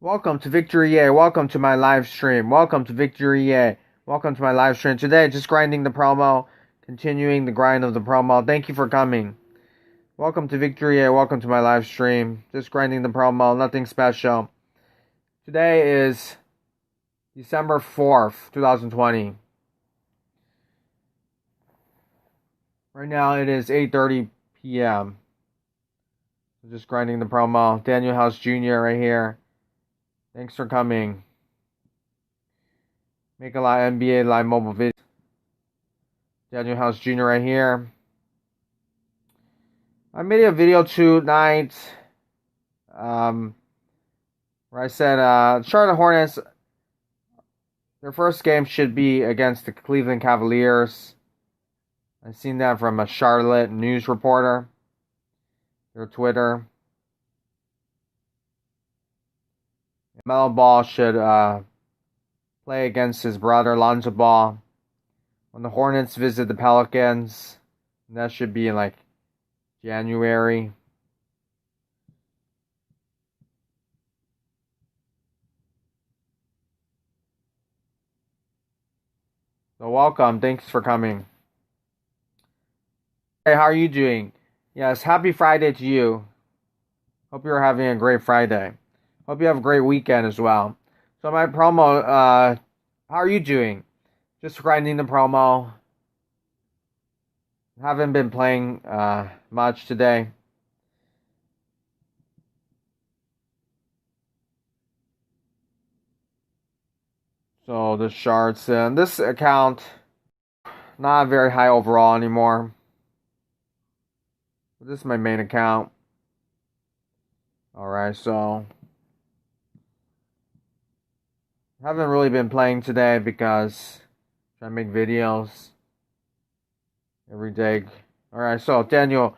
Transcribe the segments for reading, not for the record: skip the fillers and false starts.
Welcome to Victory A. Welcome to my live stream. Welcome to Victory A. Welcome to my live stream. Today, just grinding the promo. Continuing the grind of the promo. Thank you for coming. Welcome to Victory A. Welcome to my live stream. Just grinding the promo. Nothing special. Today is December 4th, 2020. Right now, it is 8:30 p.m. Just grinding the promo. Daniel House Jr. right here. Thanks for coming. Make a live NBA live mobile video. Daniel House Jr. right here. I made a video tonight where I said Charlotte Hornets, their first game should be against the Cleveland Cavaliers. I seen that from a Charlotte news reporter. Their Twitter. Camelo Ball should play against his brother Lonzo Ball when the Hornets visit the Pelicans. And that should be in like January. So welcome. Thanks for coming. Hey, how are you doing? Yes, happy Friday to you. Hope you're having a great Friday. Hope you have a great weekend as well. So my promo, how are you doing? Just grinding the promo. Haven't been playing much today. So the shards and this account, not very high overall anymore. This is my main account. Alright, so haven't really been playing today because I make videos every day. Alright, so Daniel,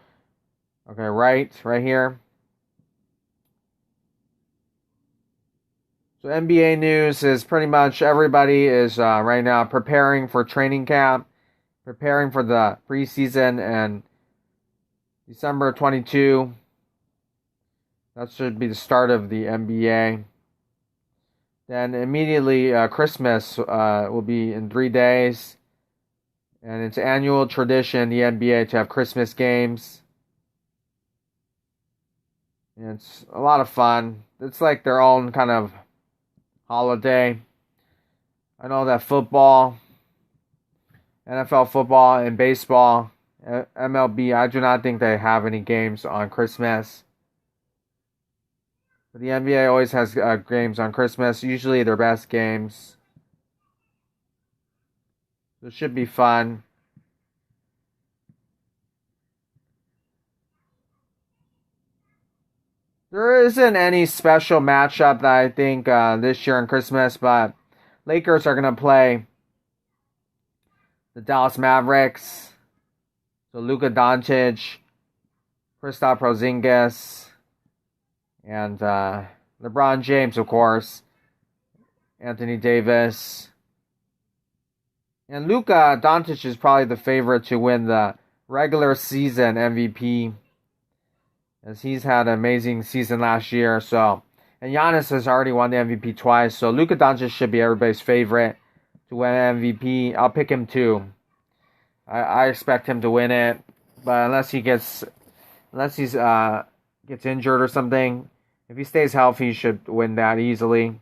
okay, right here. So NBA news is pretty much everybody is right now preparing for training camp, preparing for the preseason, and December 22. That should be the start of the NBA. Then immediately Christmas will be in 3 days. And it's annual tradition, the NBA, to have Christmas games. And it's a lot of fun. It's like their own kind of holiday. I know that football, NFL football, and baseball, MLB, I do not think they have any games on Christmas. But the NBA always has games on Christmas, usually their best games. It should be fun. There isn't any special matchup that I think this year on Christmas, but Lakers are going to play the Dallas Mavericks. So Luka Doncic, Kristaps Porzingis, and LeBron James, of course, Anthony Davis. And Luka Doncic is probably the favorite to win the regular season MVP, as he's had an amazing season last year. So, and Giannis has already won the MVP twice, so Luka Doncic should be everybody's favorite to win MVP. I'll pick him too. I expect him to win it, but unless he gets injured or something, if he stays healthy, he should win that easily.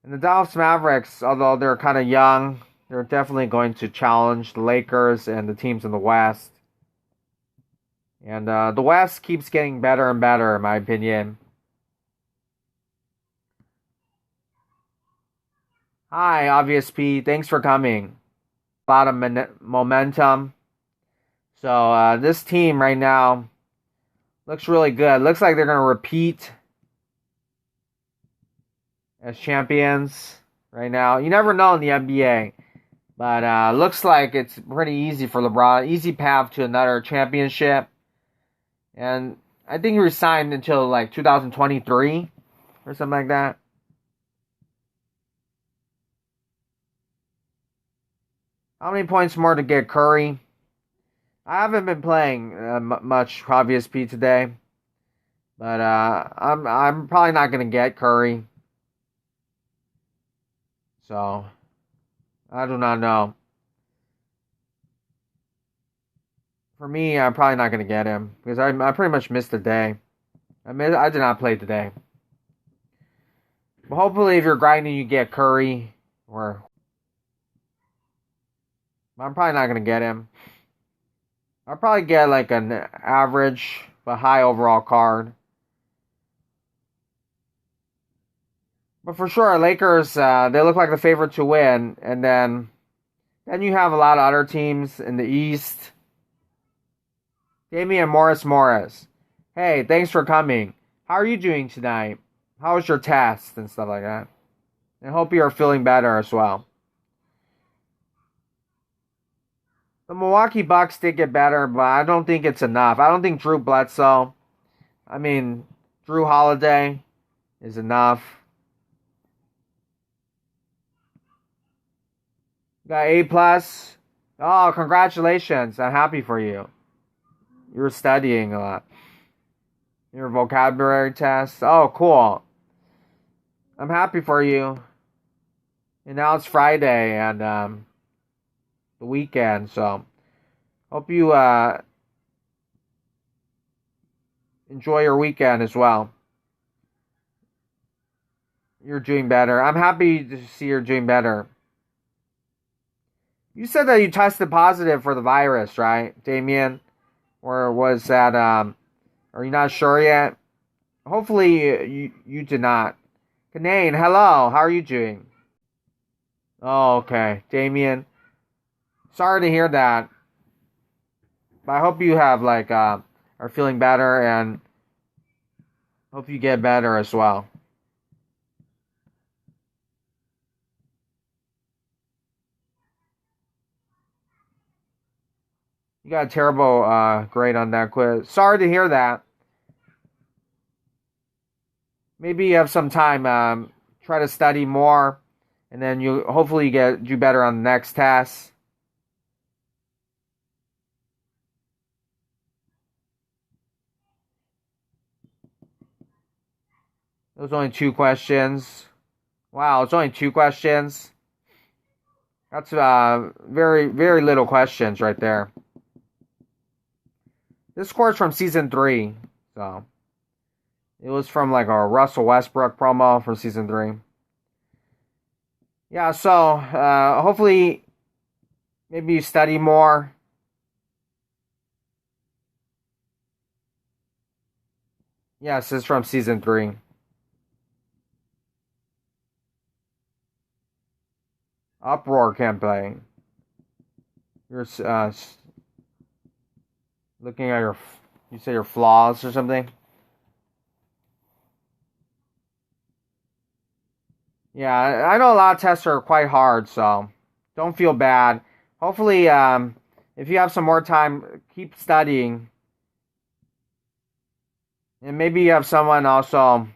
And the Dallas Mavericks, although they're kind of young, they're definitely going to challenge the Lakers and the teams in the West. And the West keeps getting better and better, in my opinion. Hi, Obvious P. Thanks for coming. A lot of momentum. So this team right now looks really good. Looks like they're going to repeat as champions right now. You never know in the NBA. But looks like it's pretty easy for LeBron. Easy path to another championship. And I think he resigned until like 2023 or something like that. How many points more to get Curry? I haven't been playing much Obvious P today. But I'm probably not gonna get Curry. So I do not know. For me, I'm probably not gonna get him because I pretty much missed the day. I did not play today. But hopefully, if you're grinding, you get Curry. Or I'm probably not gonna get him. I'll probably get like an average but high overall card. But for sure, Lakers, they look like the favorite to win. And then you have a lot of other teams in the East. Damian Morris. Hey, thanks for coming. How are you doing tonight? How was your test and stuff like that? I hope you are feeling better as well. The Milwaukee Bucks did get better, but I don't think it's enough. I don't think Drew Holiday is enough. Got A+. Oh, congratulations. I'm happy for you. You're studying a lot. Your vocabulary test. Oh, cool. I'm happy for you. And now it's Friday and the weekend, so hope you enjoy your weekend as well. You're doing better. I'm happy to see you're doing better. You said that you tested positive for the virus, right, Damian? Or was that, are you not sure yet? Hopefully you did not. Kanane, hello, how are you doing? Oh, okay. Damian, sorry to hear that. But I hope you have, are feeling better and hope you get better as well. You got a terrible grade on that quiz. Sorry to hear that. Maybe you have some time. Try to study more, and then you hopefully do better on the next test. Those only 2 questions. Wow, it's only 2 questions. That's very, very little questions right there. This course from season 3, so it was from like a Russell Westbrook promo from season 3. Yeah, so hopefully maybe you study more. Yes, it's from season 3. Uproar campaign. You're looking at you say your flaws or something? Yeah, I know a lot of tests are quite hard, so don't feel bad. Hopefully, if you have some more time, keep studying. And maybe you have someone also,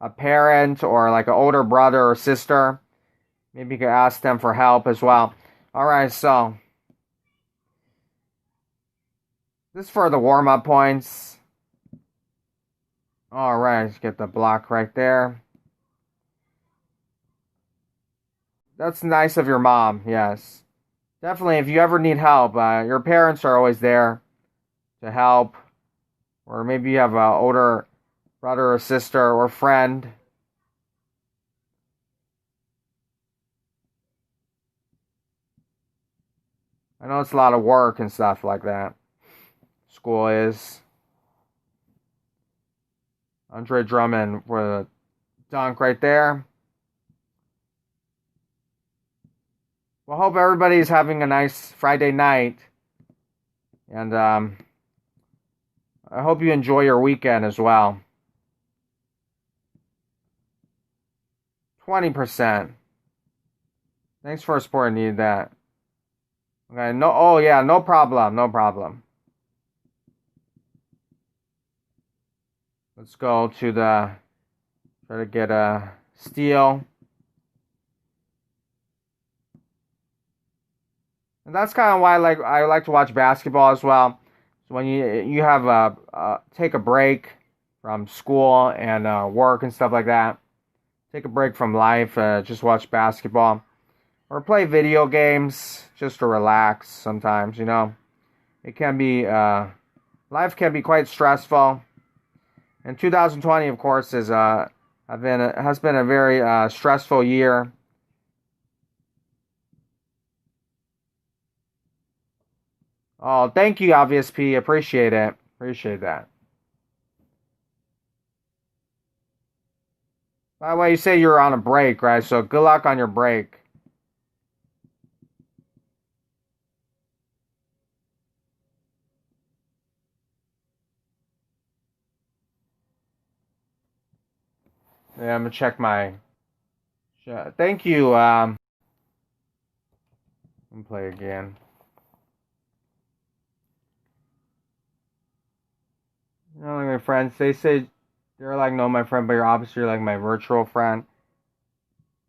a parent or like an older brother or sister. Maybe you could ask them for help as well. Alright, so this is for the warm-up points. Alright, let's get the block right there. That's nice of your mom, yes. Definitely, if you ever need help, your parents are always there to help. Or maybe you have an older brother or sister or friend. I know it's a lot of work and stuff like that. School is. Andre Drummond for the dunk right there. Well, hope everybody's having a nice Friday night. And I hope you enjoy your weekend as well. 20%. Thanks for supporting. Need that. Okay, no problem. Let's go to try to get a steal. And that's kind of why I like to watch basketball as well. So when you have take a break from school and work and stuff like that. Take a break from life, just watch basketball. Or play video games just to relax sometimes, It can be, life can be quite stressful. And 2020, of course, has been a very stressful year. Oh, thank you, Obvious P. Appreciate it. Appreciate that. By the way, you say you're on a break, right? So good luck on your break. Yeah, I'm gonna check my. Thank you. Let me play again. Like my friends, they say they're like, no, my friend, but you're obviously like my virtual friend.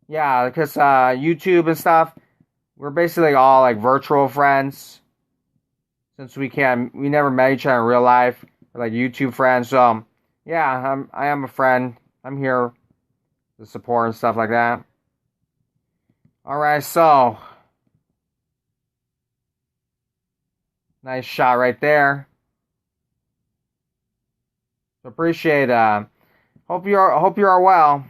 Yeah, because YouTube and stuff, we're basically all like virtual friends. Since we never met each other in real life, we're like YouTube friends. So yeah, I am a friend. I'm here to support and stuff like that. All right, so nice shot right there. So appreciate. Hope you are well.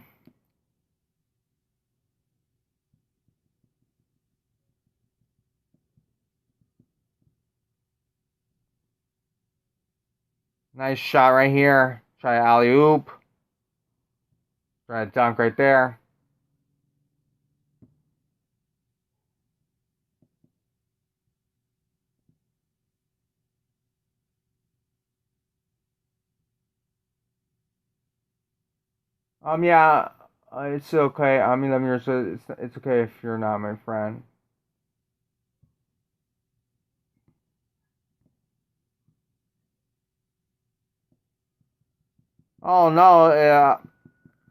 Nice shot right here. Try alley oop. Try to dunk right there. Yeah, it's okay. I mean, it's okay if you're not my friend. Oh no,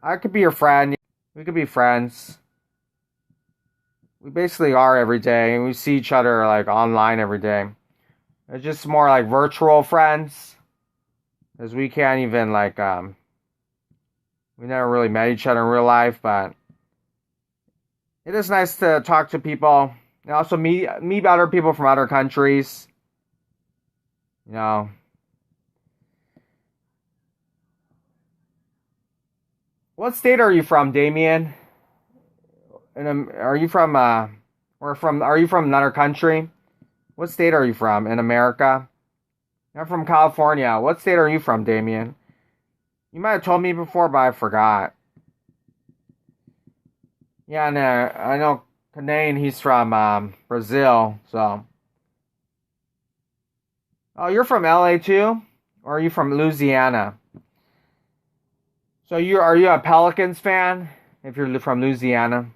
I could be your friend. We could be friends. We basically are every day, and we see each other like online every day. It's just more like virtual friends, because we can't even we never really met each other in real life, but it is nice to talk to people and also meet other people from other countries. You know. What state are you from, Damian? And are you from are you from another country? What state are you from in America? I'm from California. What state are you from, Damian? You might have told me before, but I forgot. Yeah, I know Canadian, he's from Brazil, so. Oh, you're from LA too? Or are you from Louisiana? So are you a Pelicans fan? If you're from Louisiana?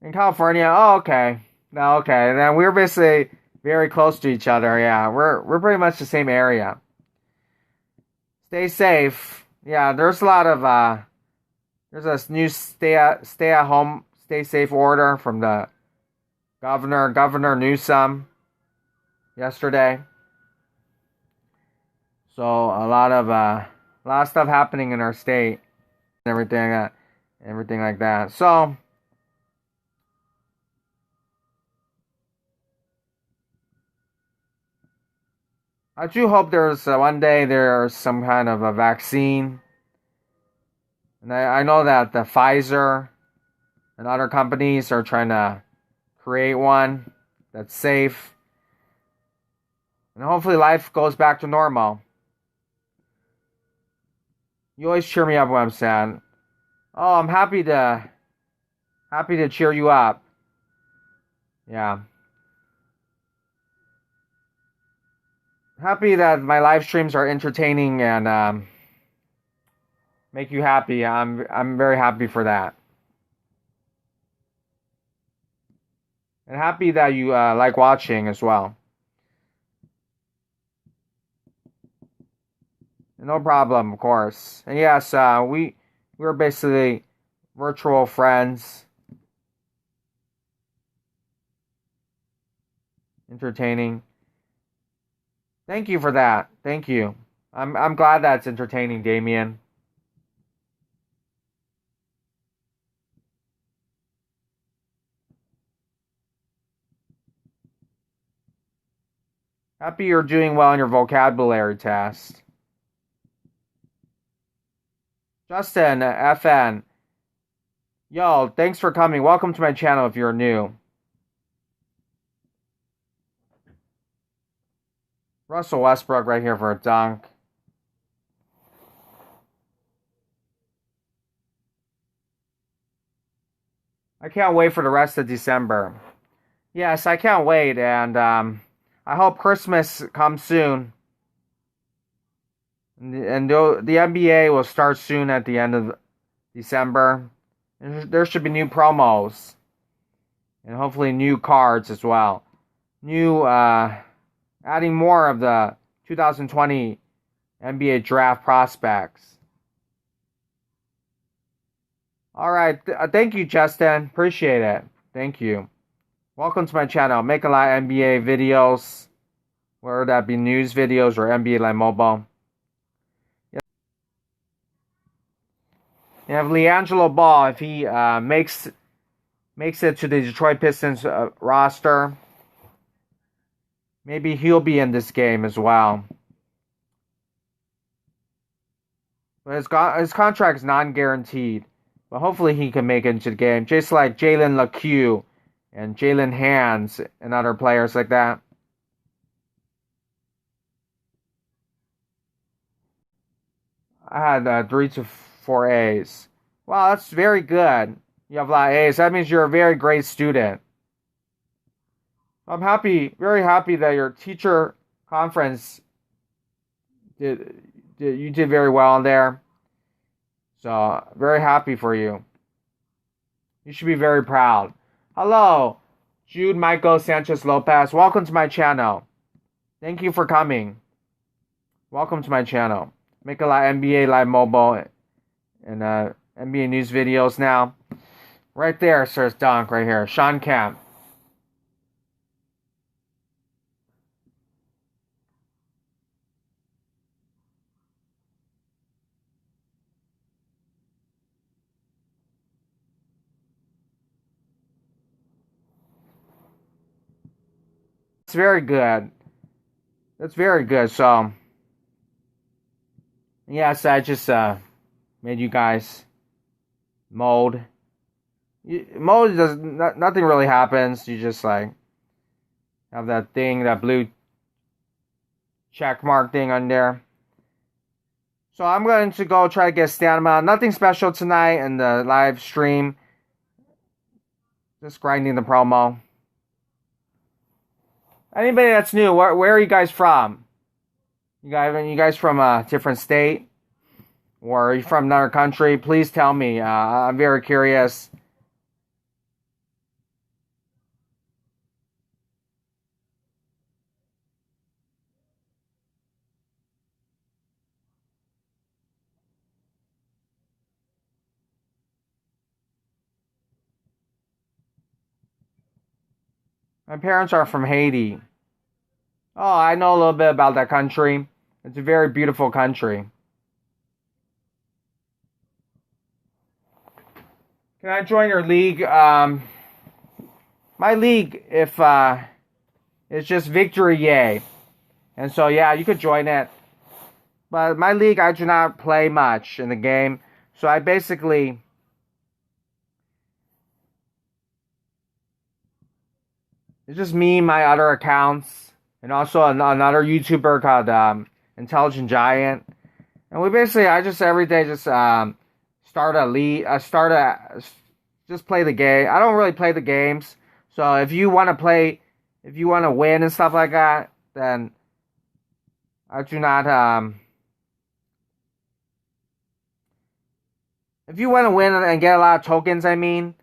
In California? Oh, okay. No, okay. Then we're basically very close to each other. Yeah, we're pretty much the same area. Stay safe. Yeah, there's a lot of there's a new stay at home, stay safe order from the Governor Newsom yesterday. So a lot of stuff happening in our state and everything like that. So I do hope there's one day there's some kind of a vaccine. And I know that the Pfizer and other companies are trying to create one that's safe. And hopefully life goes back to normal. You always cheer me up when I'm sad. Oh, I'm happy to cheer you up. Yeah. Happy that my live streams are entertaining and make you happy. I'm very happy for that. And happy that you like watching as well. No problem, of course. And yes, we're basically virtual friends. Entertaining. Thank you for that. Thank you. I'm glad that's entertaining, Damian. Happy you're doing well in your vocabulary test. Justin, FN. Yo, thanks for coming. Welcome to my channel if you're new. Russell Westbrook right here for a dunk. I can't wait for the rest of December. Yes, I can't wait, and I hope Christmas comes soon. And the NBA will start soon at the end of December. And there should be new promos. And hopefully new cards as well. Adding more of the 2020 NBA draft prospects. Alright, thank you, Justin. Appreciate it. Thank you. Welcome to my channel. Make a lot of NBA videos. Whether that be news videos or NBA Live Mobile. You have LiAngelo Ball if he makes it to the Detroit Pistons roster. Maybe he'll be in this game as well. But his contract is non-guaranteed. But hopefully he can make it into the game. Just like Jalen LeCue and Jalen Hands and other players like that. I had 3 to 4 A's. Wow, that's very good. You have a lot of A's. That means you're a very great student. I'm happy, very happy that your teacher conference you did very well in there. So, very happy for you. You should be very proud. Hello, Jude Michael Sanchez Lopez. Welcome to my channel. Thank you for coming. Welcome to my channel. Make a lot of NBA Live Mobile and NBA news videos now. Right there, sir, it's dunk right here. Shawn Kemp. It's very good. That's very good. So, yes, I just made you guys mold. Mold does nothing really happens. You just like have that thing, that blue check mark thing on there. So I'm going to go try to get stamina. Nothing special tonight in the live stream. Just grinding the promo. Anybody that's new, where are you guys from? You guys from a different state? Or are you from another country? Please tell me. I'm very curious. My parents are from Haiti. Oh, I know a little bit about that country. It's a very beautiful country. Can I join your league? My league, if it's just Victory Yay. And so, yeah, you could join it. But my league, I do not play much in the game. So I basically... It's just me, my other accounts, and also another YouTuber called Intelligent Giant. And we basically, I just every day just start a league, just play the game. I don't really play the games. So if you want to play, if you want to win and stuff like that, then I do not, if you want to win and get a lot of tokens, I mean,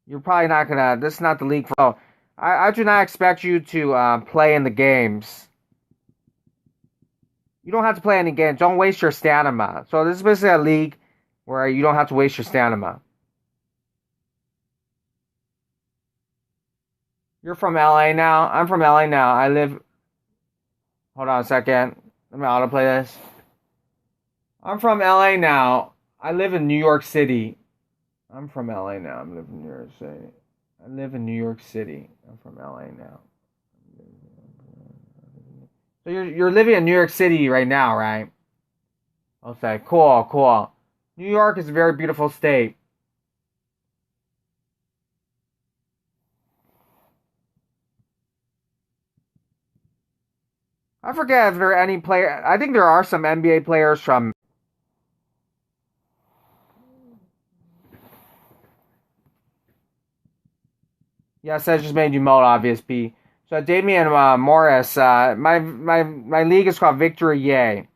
you're probably not gonna, this is not the league for... I do not expect you to play in the games. You don't have to play any games. Don't waste your stamina. So this is basically a league where you don't have to waste your stamina. You're from LA now? I'm from LA now. I live... Hold on a second. Let me autoplay this. I'm from LA now. I live in New York City. I'm from LA now. I'm living in New York City. I live in New York City. I'm from LA now. So you're living in New York City right now, right? Okay, cool, cool. New York is a very beautiful state. I forget if there are any player. I think there are some NBA players from. Yes, I just made you mode obvious, P. So Damian Morris. My league is called Victory Yay.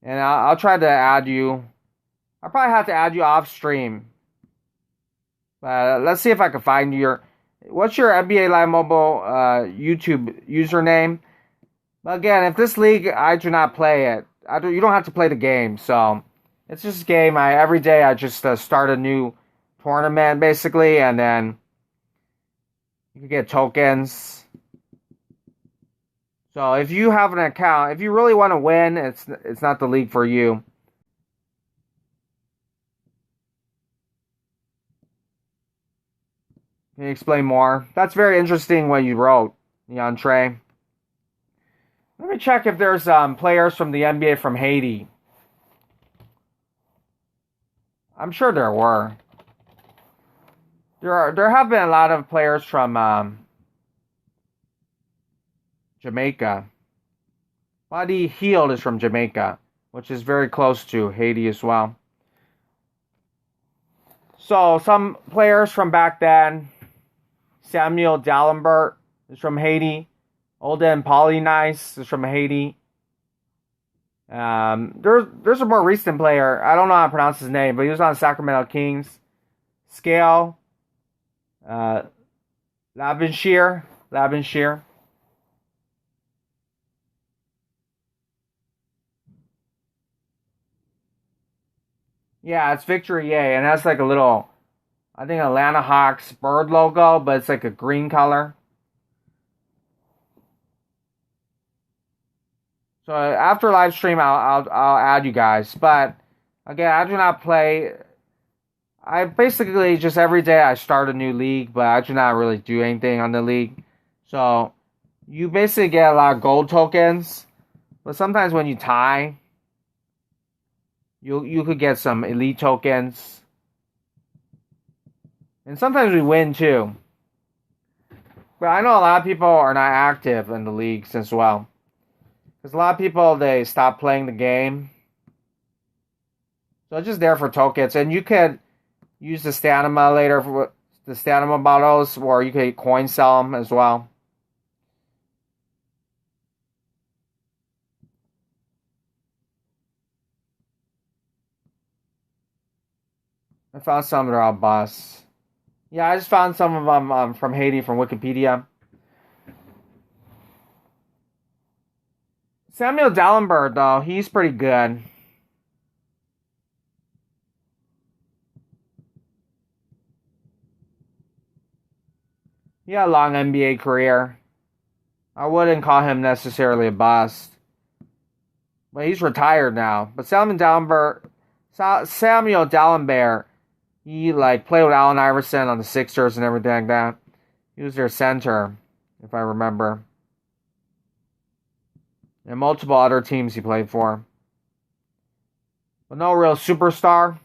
And I'll try to add you. I'll probably have to add you off stream. Let's see if I can find your. What's your NBA Live Mobile YouTube username? But again, if this league, I do not play it. You don't have to play the game. So it's just a game. Every day I just start a new tournament basically, and then you can get tokens. So if you have an account, if you really want to win, it's not the league for you. Can you explain more? That's very interesting what you wrote, Neon Trey. Let me check if there's players from the NBA from Haiti. I'm sure there were. There have been a lot of players from Jamaica. Buddy Hield is from Jamaica, which is very close to Haiti as well. So some players from back then. Samuel D'Alembert is from Haiti. Olden Polynice is from Haiti. There's a more recent player. I don't know how to pronounce his name, but he was on Sacramento Kings. Scale. Lavinshire. Yeah, it's Victory Yay, and that's like a little, I think Atlanta Hawks bird logo, but it's like a green color. So after live stream, I'll add you guys. But again, I do not play. I basically just every day I start a new league, but I do not really do anything on the league. So you basically get a lot of gold tokens, but sometimes when you tie, you could get some elite tokens, and sometimes we win too. But I know a lot of people are not active in the leagues as well. Because a lot of people, they stop playing the game. So it's just there for tokens. And you could use the stamina later for the stamina bottles, or you could coin sell them as well. I found some that are all busts. Yeah, I just found some of them from Haiti from Wikipedia. Samuel D'Alembert, though, he's pretty good. He had a long NBA career. I wouldn't call him necessarily a bust. But he's retired now. But Samuel D'Alembert, he like played with Allen Iverson on the Sixers and everything like that. He was their center, if I remember. And multiple other teams he played for. But no real superstar.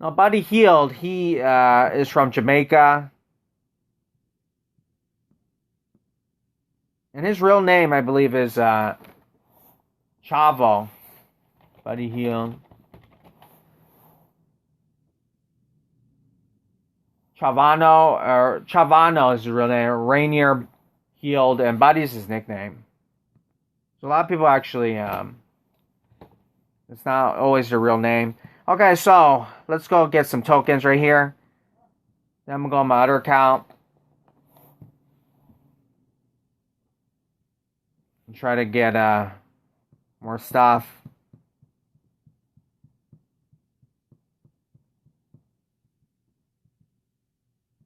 Now, Buddy Hield, he is from Jamaica. And his real name, I believe, is Chavo. Buddy Hield. Chavano is his real name. Rainier Hield, and Buddy's his nickname. So a lot of people actually, it's not always their real name. Okay, so let's go get some tokens right here. Then I'm going to go on my other account. And try to get more stuff.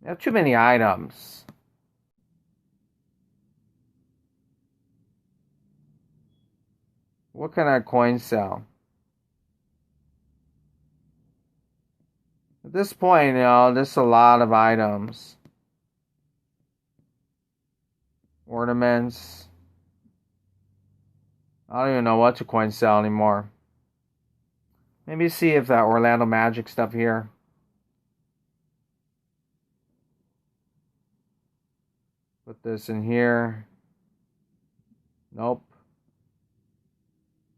I have too many items. What can I coin sell? At this point, there's a lot of items. Ornaments. I don't even know what to coin sell anymore. Maybe see if that Orlando Magic stuff here. Put this in here. Nope.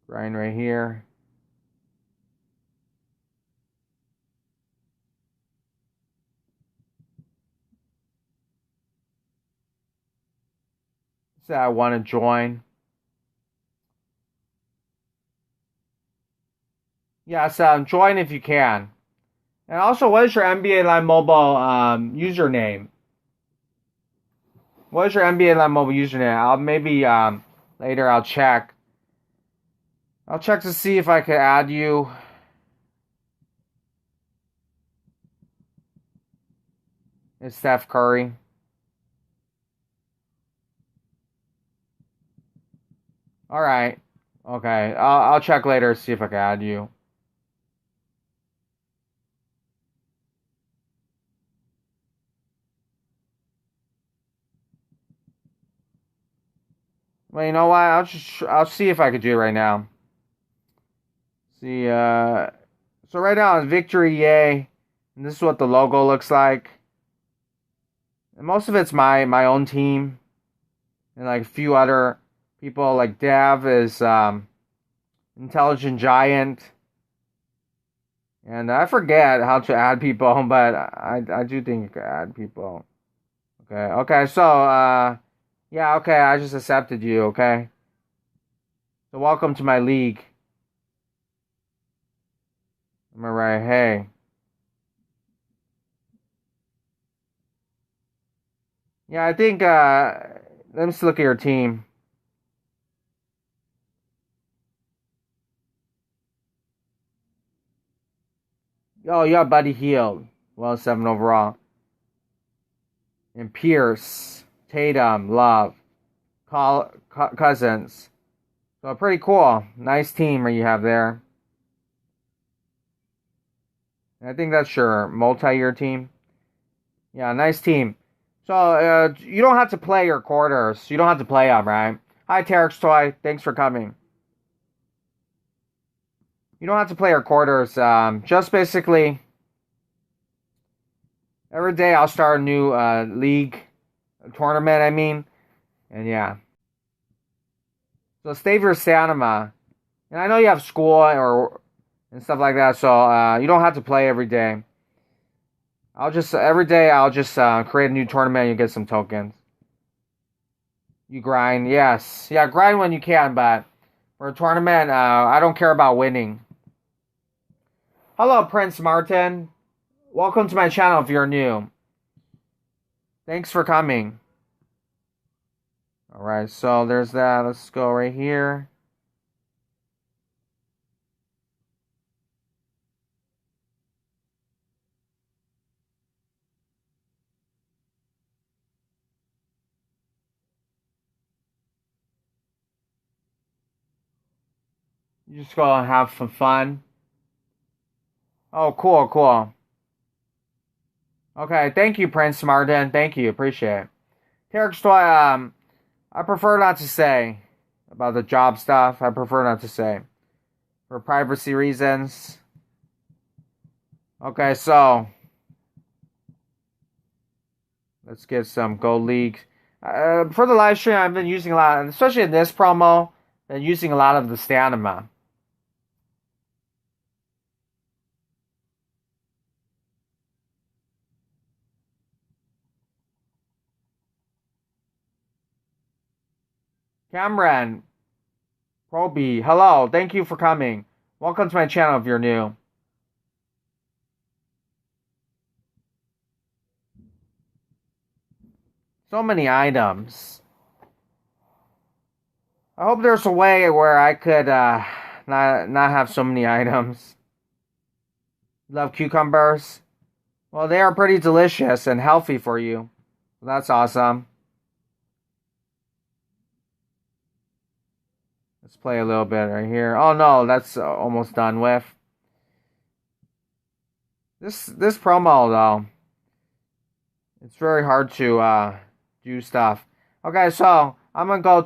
Grind right here. Say I want to join. Yes, join if you can. And also, what is your NBA Live Mobile username? What is your NBA Live Mobile username? I'll maybe later I'll check. I'll check to see if I can add you. It's Steph Curry. All right. Okay. I'll check later to see if I can add you. Well, you know what? I'll see if I could do it right now. See, so right now it's Victory Yay, and this is what the logo looks like. And most of it's my own team, and like a few other people. Like Dav is Intelligent Giant, and I forget how to add people, but I do think you can add people. Okay, so yeah, okay, I just accepted you, okay? So welcome to my league. Am I right? Hey. Yeah, I think, let me just look at your team. Oh, you got Buddy Hield. Well, 7 overall. And Pierce, Tatum, Love, Cousins. So pretty cool. Nice team you have there. And I think that's your multi-year team. Yeah, nice team. So you don't have to play your quarters. You don't have to play them, right? Hi, Tarek's Toy. Thanks for coming. You don't have to play your quarters. Just basically, every day I'll start a new league tournament, I mean. And yeah. So stay for stamina. And I know you have school and stuff like that, so you don't have to play every day. Every day I'll just create a new tournament and you get some tokens. You grind, yes. Yeah, grind when you can, but for a tournament, I don't care about winning. Hello, Prince Martin. Welcome to my channel if you're new. Thanks for coming. Alright, so there's that. Let's go right here. You just go and have some fun. Oh, cool. Okay, thank you, Prince Martin. Thank you, appreciate it. Tarek's Toy, I prefer not to say about the job stuff. I prefer not to say. For privacy reasons. Okay, so. Let's get some Gold League. For the live stream, I've been using a lot, especially in this promo, I've been using a lot of the stamina. Cameron, Proby, hello, thank you for coming. Welcome to my channel if you're new. So many items. I hope there's a way where I could not have so many items. Love cucumbers. Well, they are pretty delicious and healthy for you. That's awesome. Let's play a little bit right here. Oh no, that's almost done with. This promo though, it's very hard to do stuff. Okay, so I'm gonna go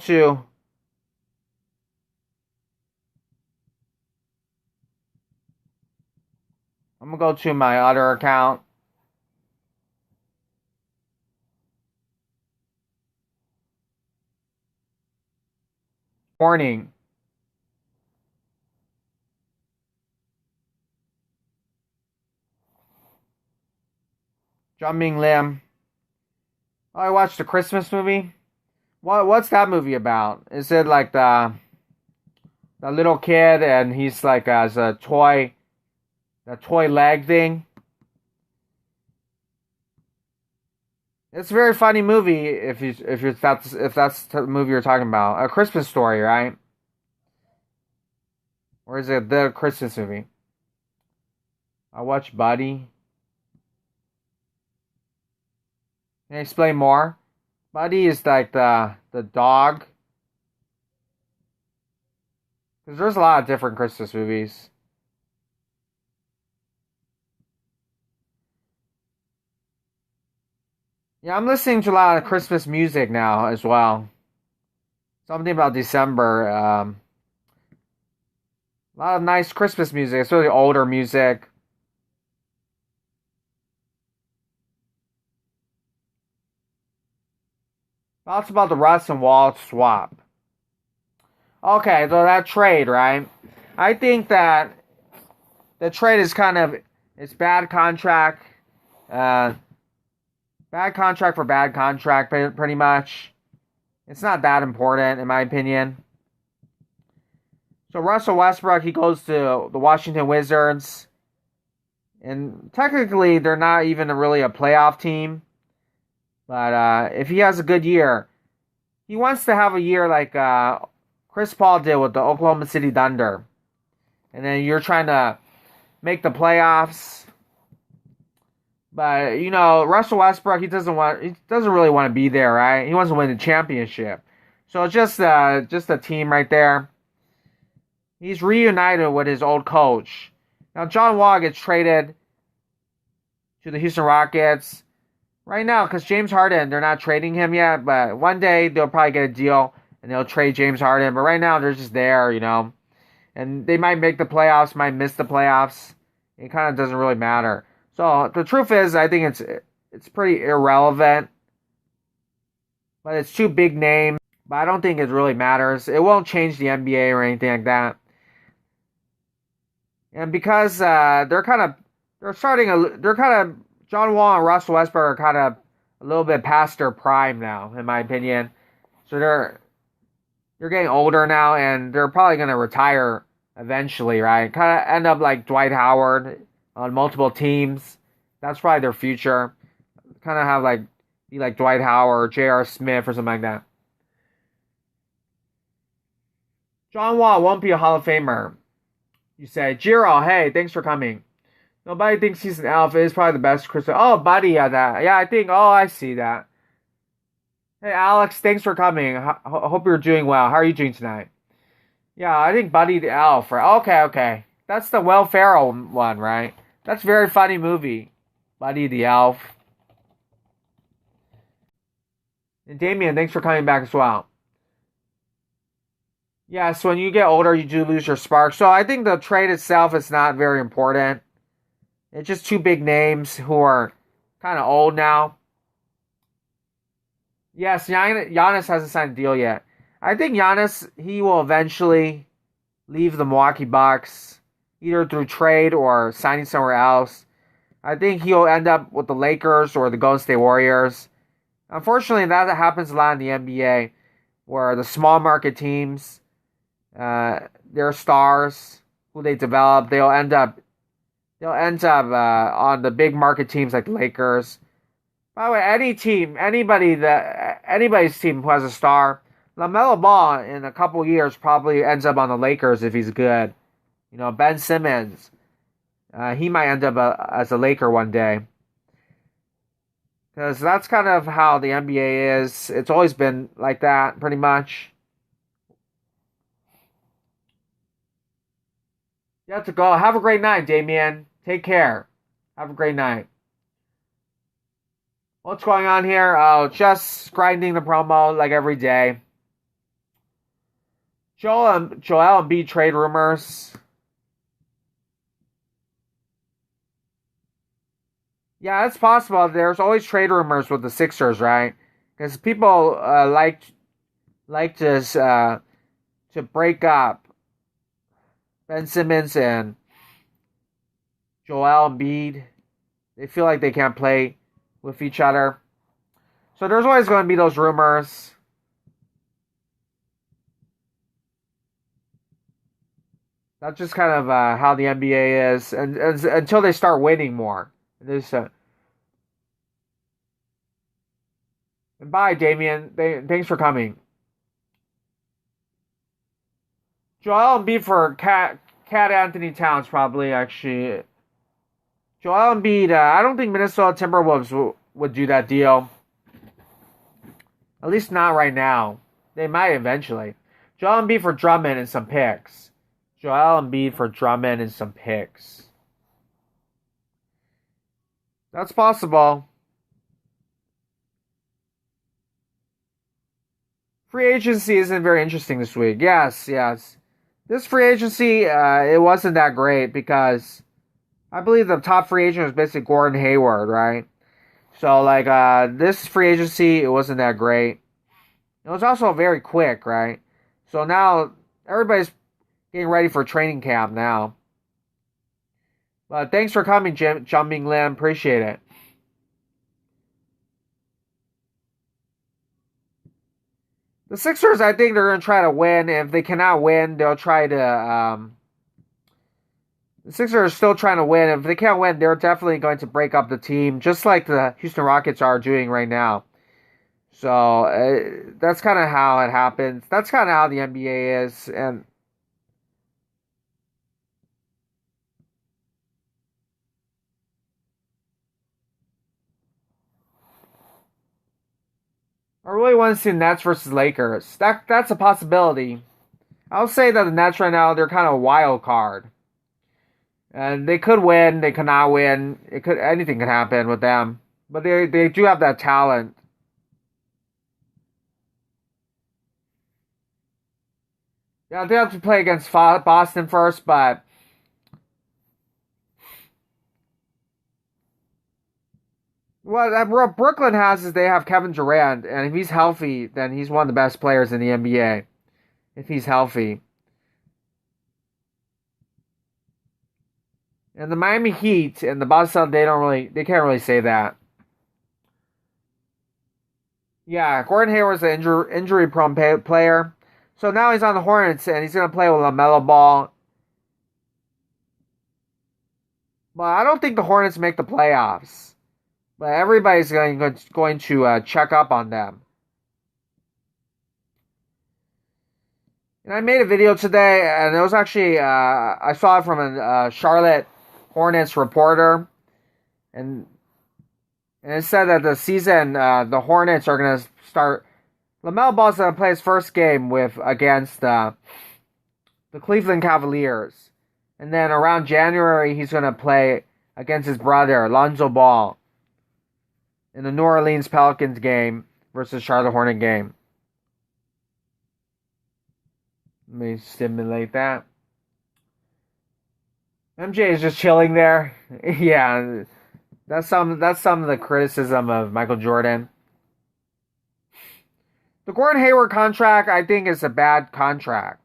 to my other account. Morning. Jumping Limb. Oh, I watched the Christmas movie. What's that movie about? Is it like the little kid and he's like as a toy, the toy leg thing? It's a very funny movie if that's the movie you're talking about. A Christmas Story, right? Or is it the Christmas movie? I watched Buddy. Can you explain more? Buddy is like the dog. Because there's a lot of different Christmas movies. Yeah, I'm listening to a lot of Christmas music now as well. Something about December. A lot of nice Christmas music. It's really older music. Thoughts about the Russ and Wall swap. Okay, so that trade, right? I think that the trade is it's bad contract. Bad contract for bad contract, pretty much. It's not that important, in my opinion. So Russell Westbrook, he goes to the Washington Wizards. And technically, they're not even really a playoff team. But if he has a good year, he wants to have a year like Chris Paul did with the Oklahoma City Thunder. And then you're trying to make the playoffs. But Russell Westbrook, he doesn't really want to be there, right? He wants to win the championship. So it's just a team right there. He's reunited with his old coach. Now John Wall gets traded to the Houston Rockets right now because James Harden, they're not trading him yet. But one day they'll probably get a deal and they'll trade James Harden. But right now they're just there, and they might make the playoffs, might miss the playoffs. It kind of doesn't really matter. So the truth is, I think it's pretty irrelevant. But it's two big names. But I don't think it really matters. It won't change the NBA or anything like that. And because John Wall and Russell Westbrook are kind of a little bit past their prime now, in my opinion. So they're getting older now, and they're probably going to retire eventually, right? Kind of end up like Dwight Howard on multiple teams. That's probably their future. Kind of have be like Dwight Howard or J.R. Smith or something like that. John Wall won't be a Hall of Famer. You say, Jiro, hey, thanks for coming. Nobody thinks he's an alpha. He's probably the best Christmas. Oh, buddy, that. Yeah, I see that. Hey, Alex, thanks for coming. Hope you're doing well. How are you doing tonight? Yeah, I think Buddy the Elf. Right? Okay. That's the Will Ferrell one, right? That's a very funny movie. Buddy the Elf. And Damian, thanks for coming back as well. Yes, when you get older, you do lose your spark. So I think the trade itself is not very important. It's just two big names who are kind of old now. Yes, Giannis hasn't signed a deal yet. I think Giannis, he will eventually leave the Milwaukee Bucks, either through trade or signing somewhere else. I think he'll end up with the Lakers or the Golden State Warriors. Unfortunately, that happens a lot in the NBA, where the small market teams, their stars who they develop, they'll end up on the big market teams like the Lakers. By the way, anybody's team who has a star, LaMelo Ball in a couple years probably ends up on the Lakers if he's good. Ben Simmons, he might end up as a Laker one day. Because that's kind of how the NBA is. It's always been like that, pretty much. You have to go. Have a great night, Damian. Take care. Have a great night. What's going on here? Oh, just grinding the promo like every day. Joel Embiid trade rumors. Yeah, it's possible. There's always trade rumors with the Sixers, right? Because people like to break up Ben Simmons and Joel Embiid. They feel like they can't play with each other. So there's always going to be those rumors. That's just kind of how the NBA is, and until they start winning more. And bye, Damian. Thanks for coming. Joel Embiid for Cat Anthony Towns, probably, actually. Joel Embiid, I don't think Minnesota Timberwolves would do that deal. At least not right now. They might eventually. Joel Embiid for Drummond and some picks. Joel Embiid for Drummond and some picks. That's possible. Free agency isn't very interesting this week. Yes. This free agency, it wasn't that great because I believe the top free agent was basically Gordon Hayward, right? So, this free agency, it wasn't that great. It was also very quick, right? So now, everybody's getting ready for training camp now. But thanks for coming, Jumping Limb. Appreciate it. The Sixers, I think they're going to try to win. If they cannot win, they'll try to... the Sixers are still trying to win. If they can't win, they're definitely going to break up the team, just like the Houston Rockets are doing right now. So, that's kind of how it happens. That's kind of how the NBA is. And I really want to see Nets versus Lakers. That's a possibility. I'll say that the Nets right now, they're kind of a wild card. And they could win, they could not win. Anything could happen with them. But they do have that talent. Yeah, they have to play against Boston first, but what Brooklyn has is they have Kevin Durant, and if he's healthy, then he's one of the best players in the NBA. If he's healthy. And the Miami Heat and the Boston, they can't really say that. Yeah, Gordon Hayward's an injury-prone player. So now he's on the Hornets, and he's going to play with LaMelo Ball. But I don't think the Hornets make the playoffs. But everybody's going to check up on them. And I made a video today, and it was actually, I saw it from a Charlotte Hornets reporter. And it said that the season, the Hornets are going to start. LaMelo Ball's going to play his first game against the Cleveland Cavaliers. And then around January, he's going to play against his brother, Lonzo Ball, in the New Orleans Pelicans game versus Charlotte Hornet game. Let me simulate that. MJ is just chilling there. Yeah, that's some of the criticism of Michael Jordan. The Gordon Hayward contract, I think, is a bad contract.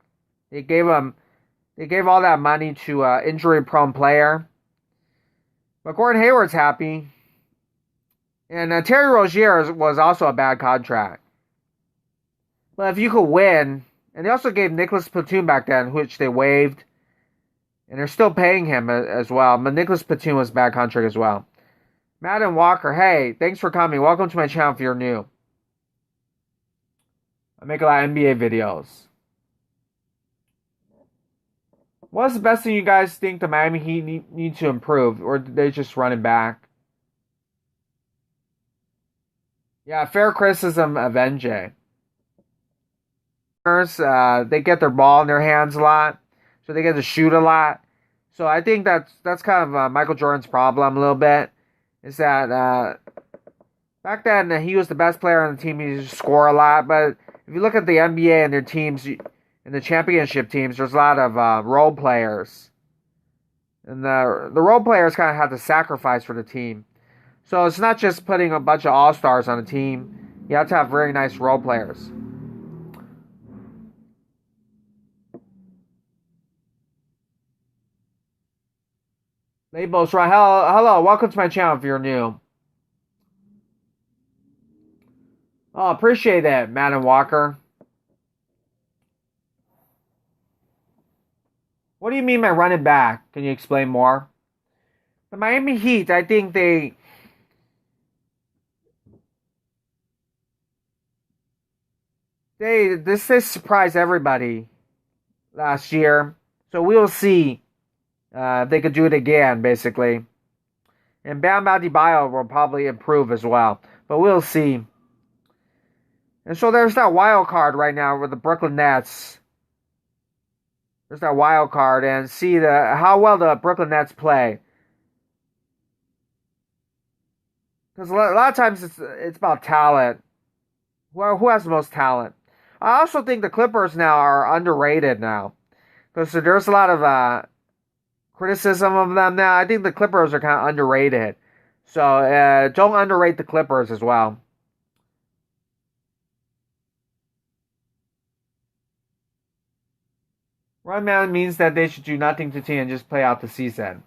They gave all that money to an injury-prone player. But Gordon Hayward's happy. And Terry Rozier was also a bad contract. But if you could win, and they also gave Nicholas Batum back then, which they waived. And they're still paying him as well. But Nicholas Batum was a bad contract as well. Madden Walker, hey, thanks for coming. Welcome to my channel if you're new. I make a lot of NBA videos. What's the best thing you guys think the Miami Heat need to improve? Or did they just run it back? Yeah, fair criticism of NJ. They get their ball in their hands a lot, so they get to shoot a lot. So I think that's kind of Michael Jordan's problem a little bit. Is that back then he was the best player on the team. He used to score a lot, but if you look at the NBA and their teams, and the championship teams, there's a lot of role players, and the role players kind of have to sacrifice for the team. So it's not just putting a bunch of all stars on a team. You have to have very nice role players. Labels right. Hello, welcome to my channel if you're new. Oh, appreciate that, Madam Walker. What do you mean by running back? Can you explain more? The Miami Heat, I think this surprised everybody last year. So we'll see if they could do it again, basically. And Bam Adebayo will probably improve as well. But we'll see. And so there's that wild card right now with the Brooklyn Nets. There's that wild card and see how well the Brooklyn Nets play. Because a lot of times it's about talent. Who has the most talent? I also think the Clippers now are underrated now. Because there's a lot of criticism of them now. I think the Clippers are kind of underrated. So don't underrate the Clippers as well. Run man means that they should do nothing to team and just play out the season.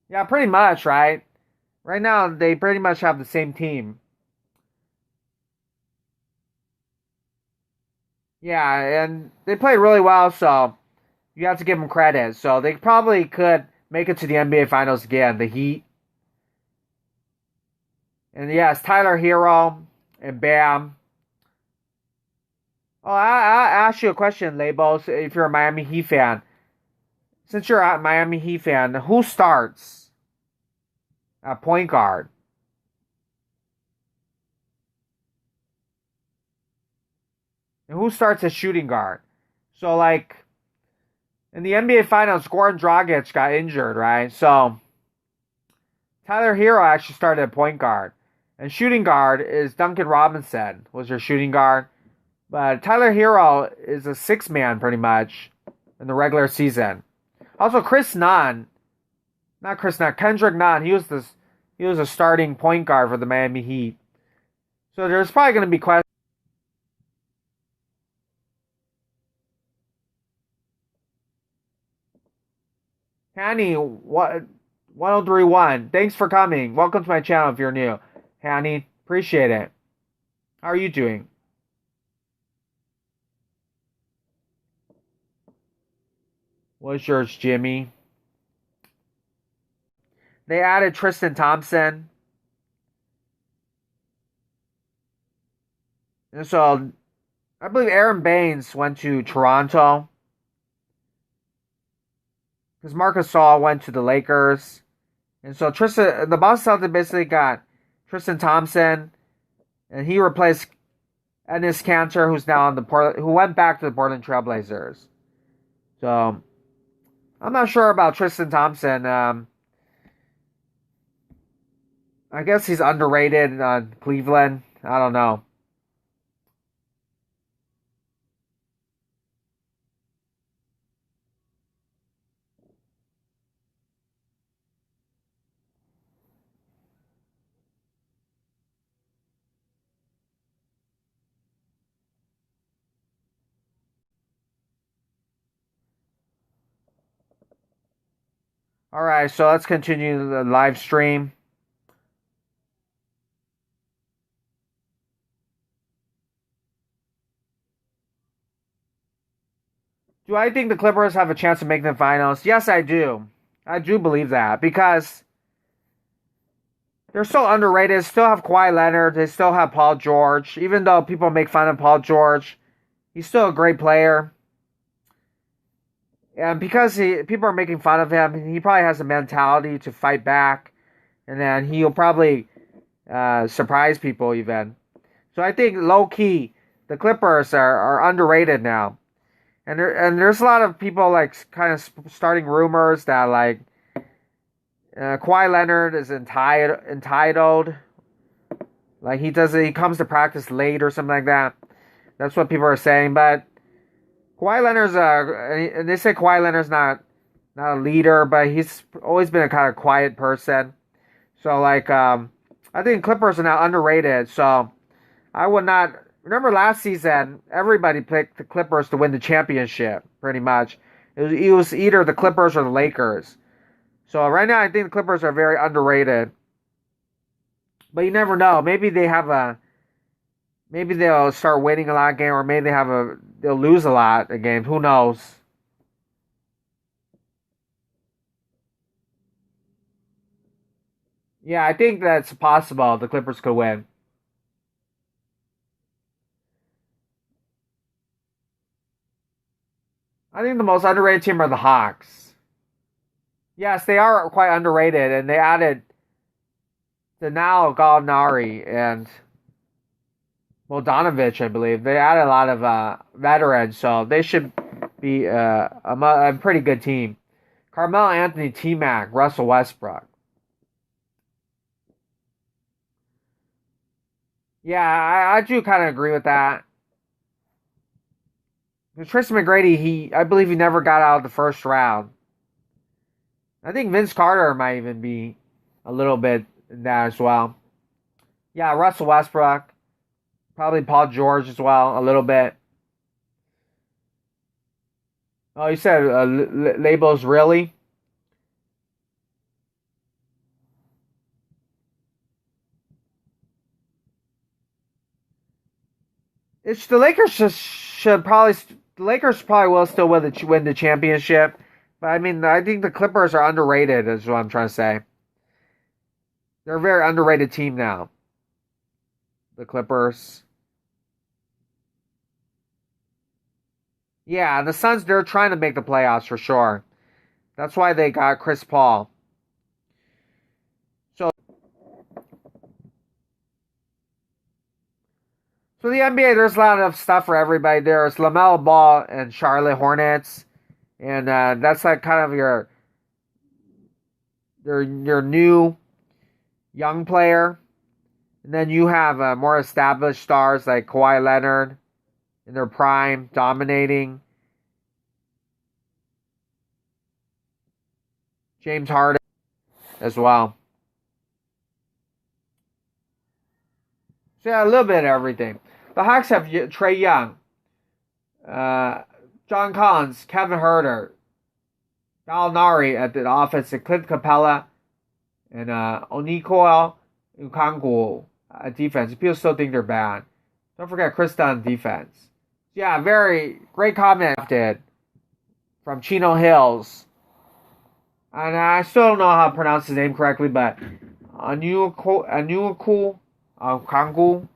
Yeah, pretty much, right? Right now, they pretty much have the same team. Yeah, and they play really well, so you have to give them credit. So they probably could make it to the NBA Finals again, the Heat. And yes, Tyler Hero and Bam. Oh, I ask you a question, Labels, if you're a Miami Heat fan. Since you're a Miami Heat fan, who starts at point guard? And who starts at shooting guard? So, like, in the NBA Finals, Goran Dragic got injured, right? So, Tyler Hero actually started at point guard. And shooting guard is Duncan Robinson, was your shooting guard. But Tyler Hero is a six man pretty much in the regular season. Also, Kendrick Nunn. He was a starting point guard for the Miami Heat. So there's probably going to be questions. Hanny, what 1031. Thanks for coming. Welcome to my channel if you're new. Hanny, appreciate it. How are you doing? What's yours, Jimmy? They added Tristan Thompson. And so I believe Aaron Baines went to Toronto. Because Marcus Gasol went to the Lakers. And so the Boston Celtics basically got Tristan Thompson. And he replaced Enes Kanter, who's now on who went back to the Portland Trailblazers. So I'm not sure about Tristan Thompson. I guess he's underrated on Cleveland. I don't know. All right, so let's continue the live stream. Do I think the Clippers have a chance of making the finals? Yes, I do. I do believe that because they're so underrated. They still have Kawhi Leonard. They still have Paul George. Even though people make fun of Paul George, he's still a great player. And because people are making fun of him, he probably has a mentality to fight back. and then he'll probably surprise people even. So I think low key, the Clippers are underrated now, and there's a lot of people like kind of starting rumors that like Kawhi Leonard is entitled, like he comes to practice late or something like that. That's what people are saying, but Kawhi Leonard's and they say Kawhi Leonard's not a leader, but he's always been a kind of quiet person. So like I think Clippers are now underrated. So I would not remember last season. Everybody picked the Clippers to win the championship, pretty much. It was either the Clippers or the Lakers. So right now, I think the Clippers are very underrated. But you never know. Maybe they'll start winning a lot of games, or maybe they'll lose a lot of games. Who knows? Yeah, I think that's possible. The Clippers could win. I think the most underrated team are the Hawks. Yes, they are quite underrated, and they added now Gallinari and Bogdanovich, I believe. They added a lot of veterans, so they should be a pretty good team. Carmelo Anthony, T-Mac, Russell Westbrook. Yeah, I do kind of agree with that. Tristan McGrady, I believe he never got out of the first round. I think Vince Carter might even be a little bit in that as well. Yeah, Russell Westbrook. Probably Paul George as well, a little bit. Oh, you said labels really? It's the Lakers should probably the Lakers probably will still win the championship. But I mean, I think the Clippers are underrated, is what I'm trying to say. They're a very underrated team now. The Clippers. Yeah, the Suns, they're trying to make the playoffs for sure. That's why they got Chris Paul. So, so the NBA, there's a lot of stuff for everybody. There's LaMelo Ball and Charlotte Hornets. And that's like kind of your new young player. And then you have more established stars like Kawhi Leonard in their prime, dominating. James Harden as well. So yeah, a little bit of everything. The Hawks have Trae Young, John Collins, Kevin Huerter, Gallinari at the offense, and Clint Capella, and Onikoel Ukangwu at defense. People still think they're bad. Don't forget Chris Dunn defense. Yeah, very great comment from Chino Hills. And I still don't know how to pronounce his name correctly, but Anuku Kangu.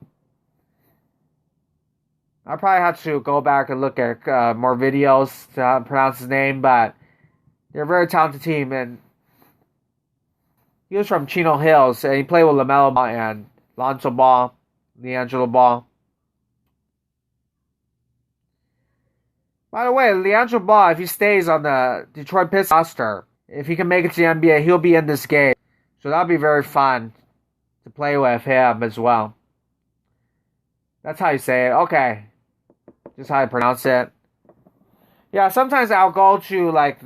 I probably have to go back and look at more videos to pronounce his name, but they're a very talented team. And he was from Chino Hills, and he played with LaMelo Ball and Lonzo Ball, LiAngelo Ball. By the way, LiAngelo Ball, if he stays on the Detroit Pistons roster, if he can make it to the NBA, he'll be in this game. So that'll be very fun to play with him as well. That's how you say it. Okay. Just how I pronounce it. Yeah, sometimes I'll go to like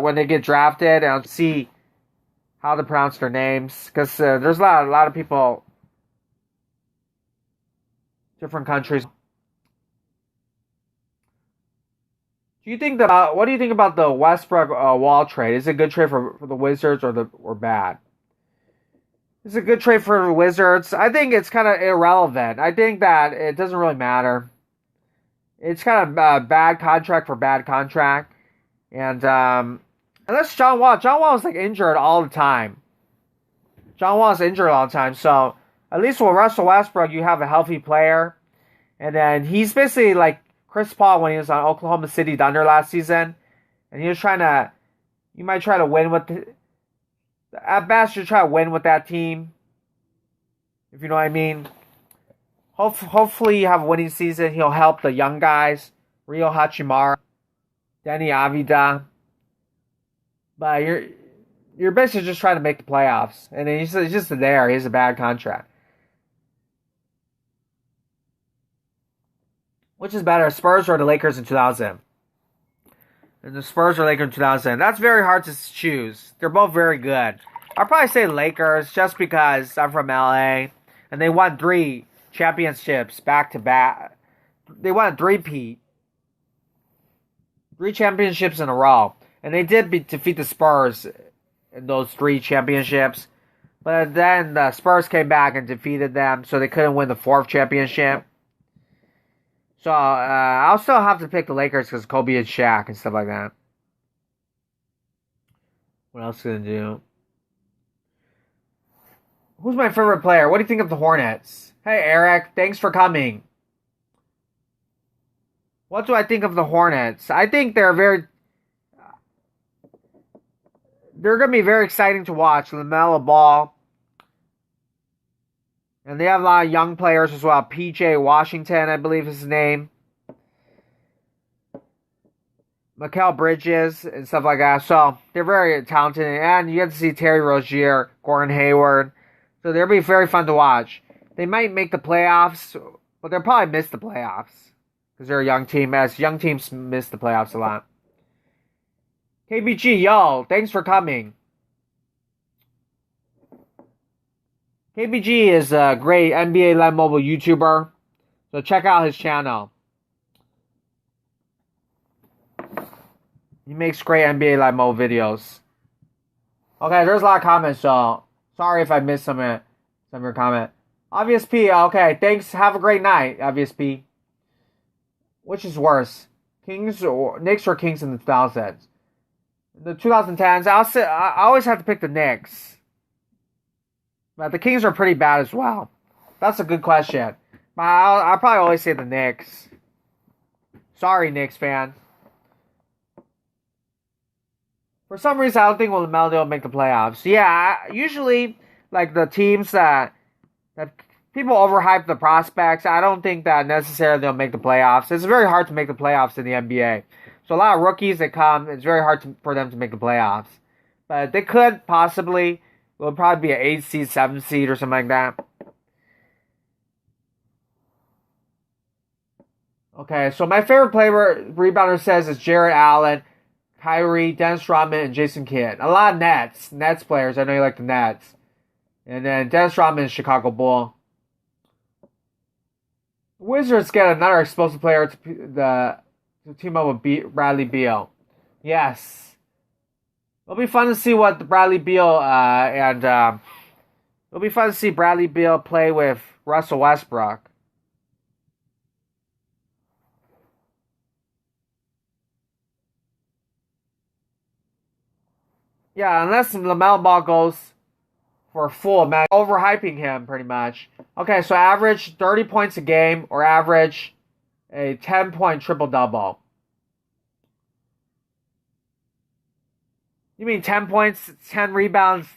when they get drafted and I'll see how to pronounce their names. Because there's a lot of people, different countries. What do you think about the Westbrook Wall trade? Is it a good trade for the Wizards or bad? It's a good trade for the Wizards. I think it's kind of irrelevant. I think that it doesn't really matter. It's kind of a bad contract for bad contract. And unless John Wall was like injured all the time. John Wall is injured all the time. So at least with Russell Westbrook, you have a healthy player. And then he's basically like Chris Paul when he was on Oklahoma City Thunder last season. And he was you might try to win with at best, you try to win with that team. If you know what I mean. Hopefully you have a winning season. He'll help the young guys. Rio Hachimura, Denny Avida. But you're basically just trying to make the playoffs. And he's just there. He has a bad contract. Which is better, Spurs or the Lakers in 2000? And the Spurs or Lakers in 2000. That's very hard to choose. They're both very good. I'll probably say Lakers just because I'm from LA. And they won 3 championships back to back. They won a 3-peat. 3 championships in a row. And they did defeat the Spurs in those 3 championships. But then the Spurs came back and defeated them. So they couldn't win the 4th championship. So I'll still have to pick the Lakers because Kobe and Shaq and stuff like that. What else gonna do? Who's my favorite player? What do you think of the Hornets? Hey Eric, thanks for coming. What do I think of the Hornets? I think they're gonna be very exciting to watch. LaMelo Ball. And they have a lot of young players as well. PJ Washington, I believe is his name. Mikal Bridges and stuff like that. So, they're very talented. And you get to see Terry Rozier, Gordon Hayward. So, they'll be very fun to watch. They might make the playoffs, but they'll probably miss the playoffs. Because they're a young team. As young teams miss the playoffs a lot. KBG, yo, thanks for coming. KBG is a great NBA Live Mobile YouTuber, so check out his channel. He makes great NBA Live Mobile videos. Okay, there's a lot of comments, so sorry if I missed some of your comment. Obvious P, okay, thanks. Have a great night, Obvious P. Which is worse, Kings or Knicks or Kings in the 2000s? The 2010s, I always have to pick the Knicks. But the Kings are pretty bad as well. That's a good question. But I'll probably always say the Knicks. Sorry, Knicks fan. For some reason, I don't think LaMelo will make the playoffs. Yeah, usually, like the teams that people overhype the prospects, I don't think that necessarily they'll make the playoffs. It's very hard to make the playoffs in the NBA. So a lot of rookies that come, it's very hard for them to make the playoffs. But they could possibly. It will probably be an 8 seed, 7 seed, or something like that. Okay, so my favorite player rebounder says is Jared Allen, Kyrie, Dennis Rodman, and Jason Kidd. A lot of Nets players. I know you like the Nets. And then Dennis Rodman is Chicago Bull. Wizards get another explosive player to team up with Bradley Beal. Yes. It'll be fun to see what Bradley Beal it'll be fun to see Bradley Beal play with Russell Westbrook. Yeah, unless LaMelo Ball goes for a full match, overhyping him pretty much. Okay, so average 30 points a game or average a 10-point triple-double. You mean 10 points, 10 rebounds,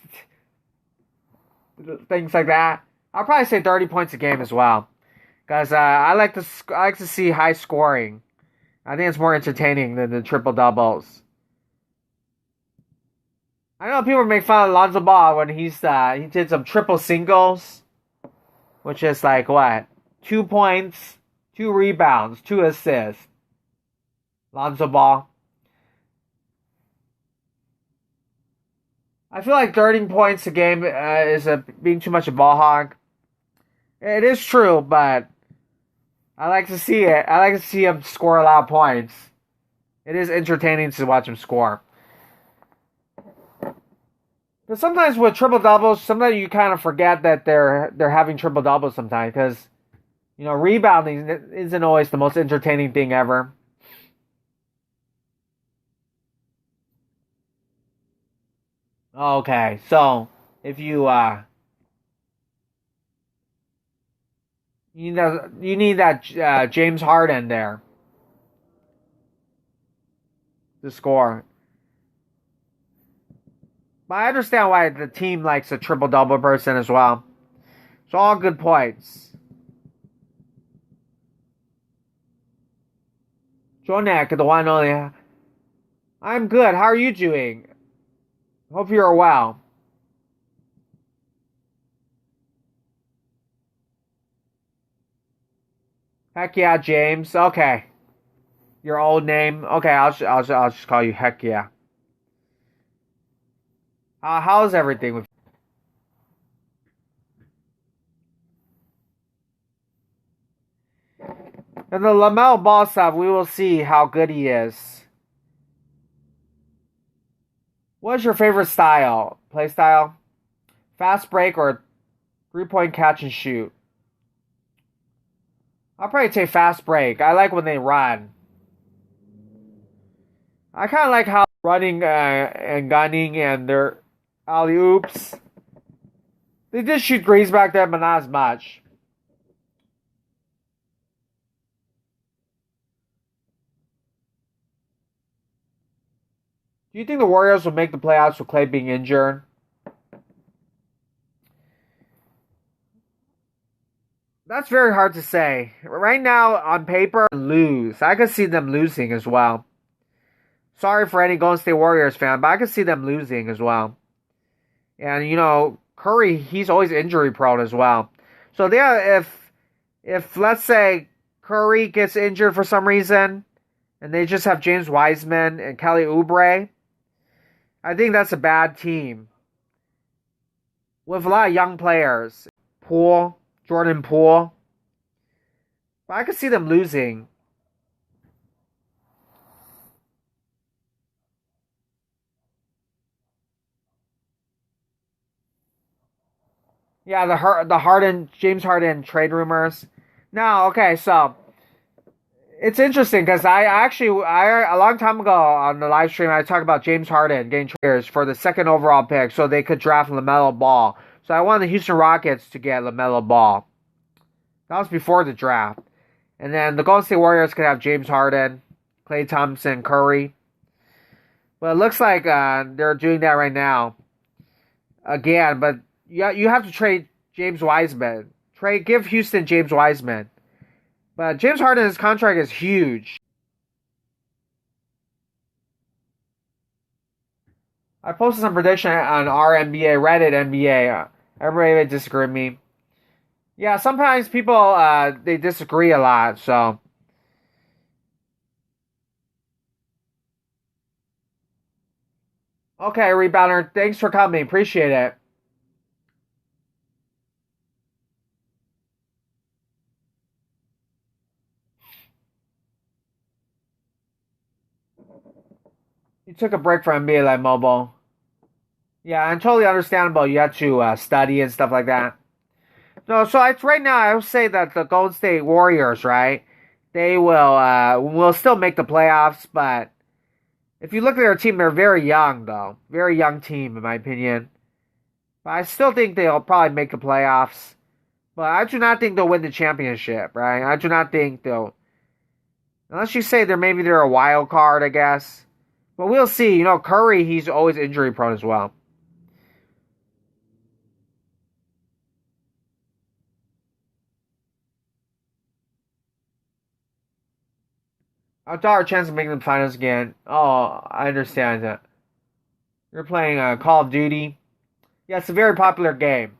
things like that? I'll probably say 30 points a game as well. Because I like to see high scoring. I think it's more entertaining than the triple-doubles. I know people make fun of Lonzo Ball when he did some triple singles. Which is like what? 2 points, 2 rebounds, 2 assists. Lonzo Ball. I feel like 30 points a game is being too much a ball hog. It is true, but I like to see it. I like to see him score a lot of points. It is entertaining to watch him score. But sometimes with triple doubles, sometimes you kind of forget that they're having triple doubles sometimes because rebounding isn't always the most entertaining thing ever. Okay, so if you need that James Harden there to score. But I understand why the team likes a triple-double person as well. So all good points. Jonek, the one only. I'm good. How are you doing? Hope you're well. Heck yeah, James. Okay. Your old name. Okay, I'll just call you Heck yeah. How's everything with you? And the LaMelo Ball stuff, we will see how good he is. What is your favorite style? Play style? Fast break or 3-point catch and shoot? I'll probably take fast break. I like when they run. I kind of like how running and gunning and their alley oops. They did shoot threes back then, but not as much. Do you think the Warriors will make the playoffs with Clay being injured? That's very hard to say. Right now, on paper, lose. I could see them losing as well. Sorry for any Golden State Warriors fan, but I could see them losing as well. And Curry, he's always injury prone as well. So yeah, if let's say Curry gets injured for some reason, and they just have James Wiseman and Kelly Oubre, I think that's a bad team with a lot of young players. Jordan Poole. But I could see them losing. Yeah, the James Harden trade rumors. Now, okay, so it's interesting because I a long time ago on the live stream I talked about James Harden getting traded for the second overall pick so they could draft LaMelo Ball. So I wanted the Houston Rockets to get LaMelo Ball. That was before the draft. And then the Golden State Warriors could have James Harden, Klay Thompson, Curry. But it looks like they're doing that right now. Again, but you have to trade James Wiseman. Give Houston James Wiseman. But James Harden's contract is huge. I posted some prediction on our NBA, Reddit NBA. Everybody would disagree with me. Yeah, sometimes people they disagree a lot, so okay, rebounder, thanks for coming. Appreciate it. You took a break from NBA Live Mobile. Yeah, and totally understandable. You had to study and stuff like that. No, so right now I would say that the Golden State Warriors, right? They will still make the playoffs, but if you look at their team, they're very young though, very young team in my opinion. But I still think they'll probably make the playoffs. But I do not think they'll win the championship, right? I do not think they'll, unless you say they're a wild card, I guess. But we'll see. Curry, he's always injury prone as well. I thought our chance of making the finals again. Oh, I understand that. You're playing Call of Duty. Yeah, it's a very popular game.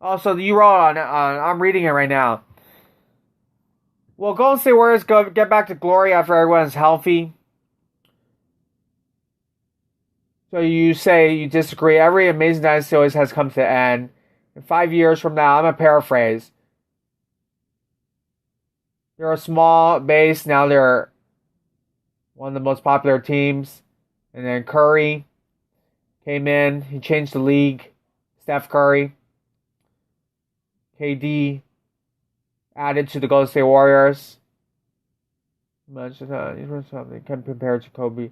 Oh, so you wrote on I'm reading it right now. Well, Golden State Warriors get back to glory after everyone's healthy. So you say you disagree. Every amazing dynasty always has come to an end. In 5 years from now, I'm a paraphrase. They're a small base. Now they're one of the most popular teams. And then Curry came in. He changed the league. Steph Curry. KD added to the Golden State Warriors. Much something can compare to Kobe.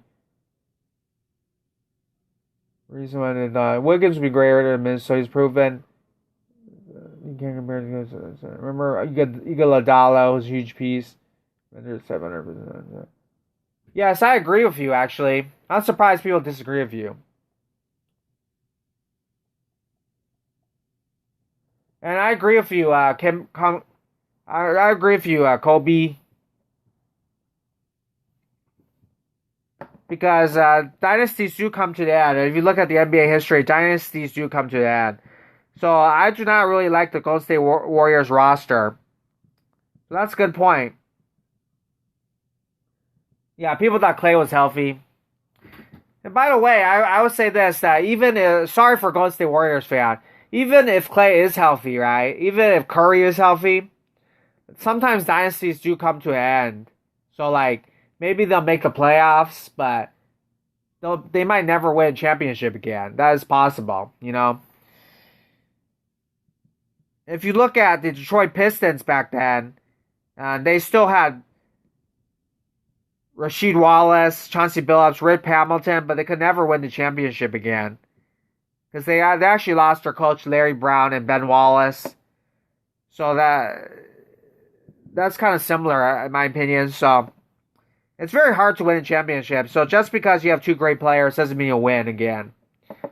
Reason why Wiggins will be greater than Minnesota. He's proven can't compare to remember Iguodala was a huge piece. 700%. Yes, I agree with you. Actually, I'm surprised people disagree with you. And I agree with you, I agree with you, Kobe. Because dynasties do come to the end. If you look at the NBA history, dynasties do come to the end. So I do not really like the Golden State Warriors roster. So that's a good point. Yeah, people thought Clay was healthy. And by the way, I would say this, that even sorry for Golden State Warriors fan, even if Clay is healthy, right? Even if Curry is healthy, sometimes dynasties do come to an end. So like maybe they'll make the playoffs, but they might never win a championship again. That is possible, you know. If you look at the Detroit Pistons back then, they still had Rasheed Wallace, Chauncey Billups, Rip Hamilton, but they could never win the championship again. Because they actually lost their coach Larry Brown and Ben Wallace. So that's kind of similar in my opinion. So it's very hard to win a championship. So just because you have two great players doesn't mean you'll win again.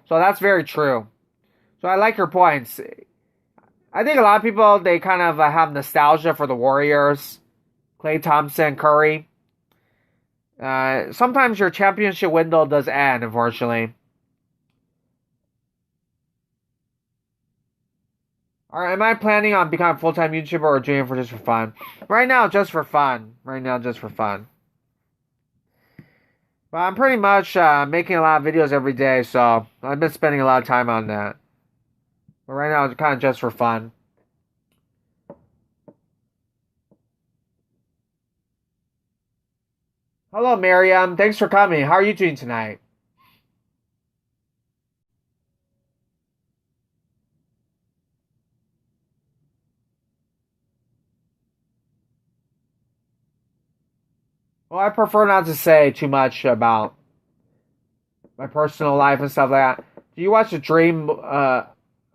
So that's very true. So I like your points. I think a lot of people, they kind of have nostalgia for the Warriors. Klay Thompson, Curry. Sometimes your championship window does end, unfortunately. Alright, am I planning on becoming a full-time YouTuber or doing it just for fun? Right now, just for fun. But I'm pretty much making a lot of videos every day, so I've been spending a lot of time on that. But right now, it's kind of just for fun. Hello, Miriam. Thanks for coming. How are you doing tonight? Well, I prefer not to say too much about my personal life and stuff like that. Do you watch the Dream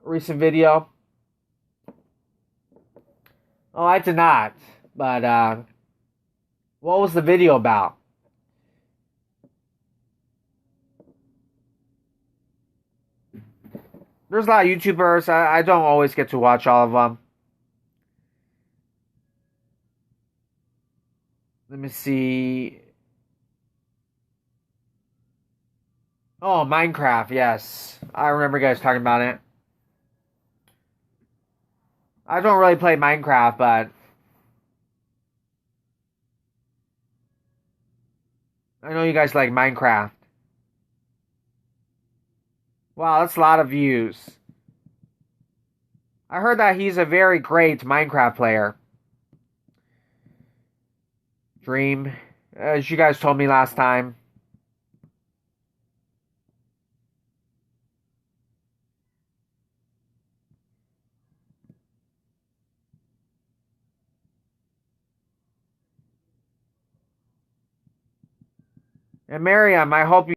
recent video? Oh, I did not. But what was the video about? There's a lot of YouTubers. I don't always get to watch all of them. Let me see. Oh, Minecraft, yes. I remember you guys talking about it. I don't really play Minecraft, but I know you guys like Minecraft. Wow, that's a lot of views. I heard that he's a very great Minecraft player. Dream, as you guys told me last time. And Miriam, I hope you.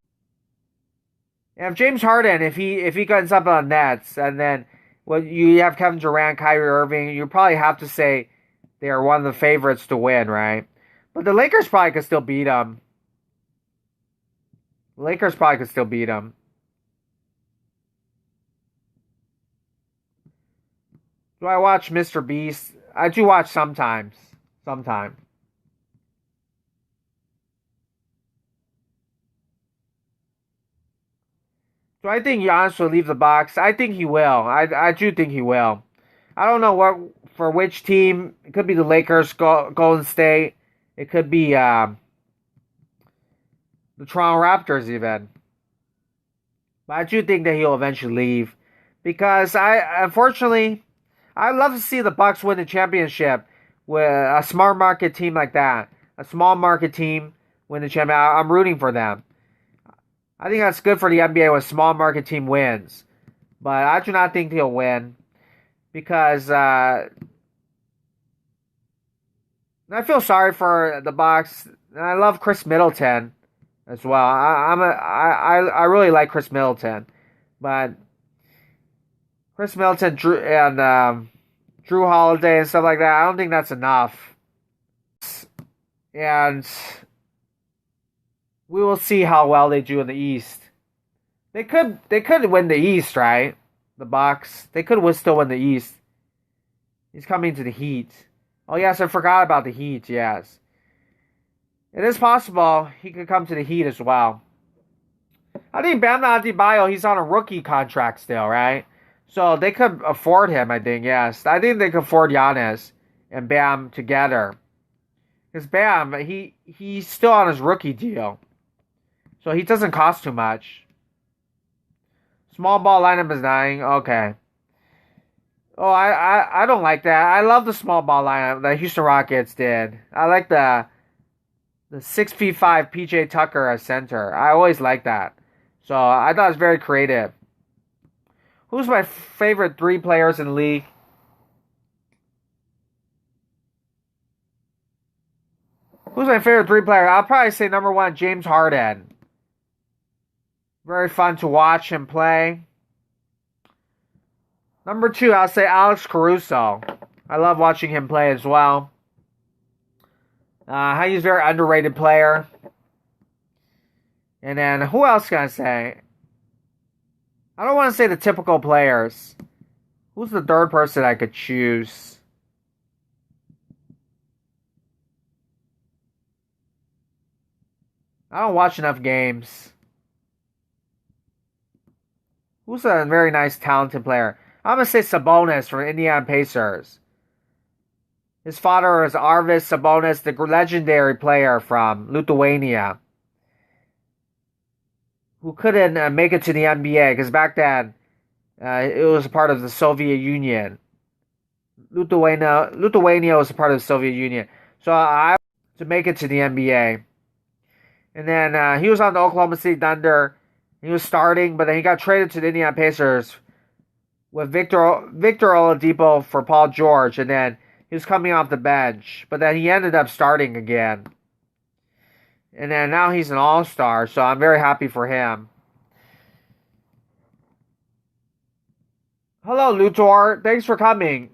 And if James Harden, if he gets up on Nets, and then you have Kevin Durant, Kyrie Irving, you probably have to say they are one of the favorites to win, right? But the Lakers probably could still beat them. Do I watch Mr. Beast? I do watch sometimes. Do I think Giannis will leave the box? I think he will. I do think he will. I don't know for which team. It could be the Lakers, Golden State. It could be the Toronto Raptors even. But I do think that he'll eventually leave. Because unfortunately, I'd love to see the Bucks win the championship with a smart market team like that. A small market team win the championship. I'm rooting for them. I think that's good for the NBA when a small market team wins. But I do not think he'll win. Because I feel sorry for the Bucks. And I love Chris Middleton as well. I really like Chris Middleton. But Chris Middleton Drew Holiday and stuff like that. I don't think that's enough. And we will see how well they do in the East. They could win the East, right? The Bucks. They could still win the East. He's coming to the Heat. Oh yes, I forgot about the Heat, yes. It is possible he could come to the Heat as well. I think Bam Adebayo, he's on a rookie contract still, right? So they could afford him, I think, yes. I think they could afford Giannis and Bam together. Because Bam, he's still on his rookie deal. So he doesn't cost too much. Small ball lineup is 9. Okay. Oh, I don't like that. I love the small ball lineup that Houston Rockets did. I like the 6'5" PJ Tucker as center. I always like that. So I thought it was very creative. Who's my favorite 3 players in the league? Who's my favorite 3 player? I'll probably say number 1, James Harden. Very fun to watch him play. Number 2, I'll say Alex Caruso. I love watching him play as well. He's a very underrated player. And then, who else can I say? I don't want to say the typical players. Who's the 3rd person I could choose? I don't watch enough games. Who's a very nice, talented player? I'm going to say Sabonis from Indiana Pacers. His father is Arvis Sabonis, the legendary player from Lithuania, who couldn't make it to the NBA because back then it was a part of the Soviet Union. Lithuania was a part of the Soviet Union. So I to make it to the NBA. And then he was on the Oklahoma City Thunder. He was starting, but then he got traded to the Indiana Pacers with Victor Oladipo for Paul George, and then he was coming off the bench, but then he ended up starting again. And then now he's an all-star, so I'm very happy for him. Hello, Luthor. Thanks for coming.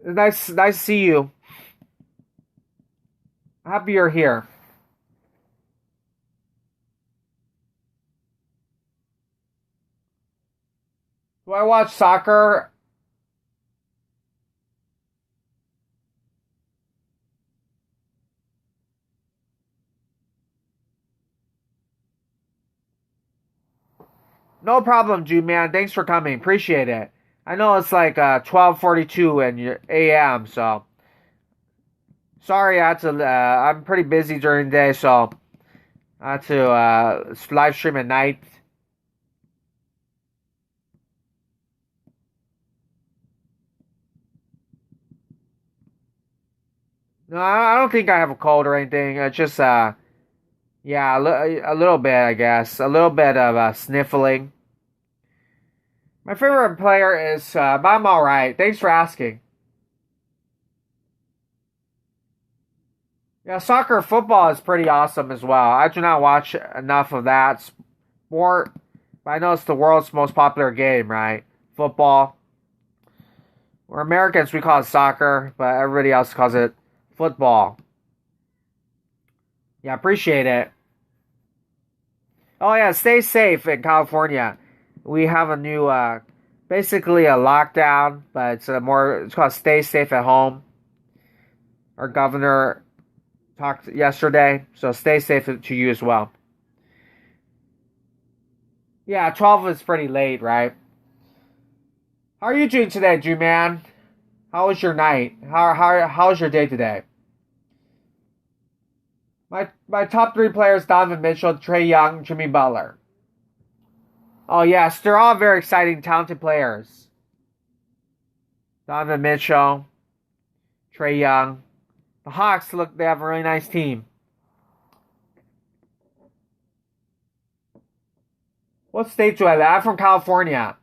Nice to see you. Happy you're here. Do I watch soccer? No problem, G-Man. Thanks for coming. Appreciate it. I know it's like 12:42 in a.m., so sorry I had to. I'm pretty busy during the day, so I had to live stream at night. No, I don't think I have a cold or anything. It's just, yeah, a little bit, I guess. A little bit of sniffling. My favorite player is, but I'm alright. Thanks for asking. Yeah, soccer, football is pretty awesome as well. I do not watch enough of that sport, but I know it's the world's most popular game, right? Football. We're Americans, we call it soccer, but everybody else calls it football. Yeah, appreciate it. Oh yeah, stay safe in California. We have a new, basically a lockdown, but it's called stay safe at home. Our governor talked yesterday, so stay safe to you as well. Yeah, 12 is pretty late, right? How are you doing today, G-Man? How was your night? How was your day today? My top 3 players: Donovan Mitchell, Trae Young, Jimmy Butler. Oh yes, they're all very exciting, talented players. Donovan Mitchell, Trae Young. The Hawks they have a really nice team. What state do I live? I'm from California.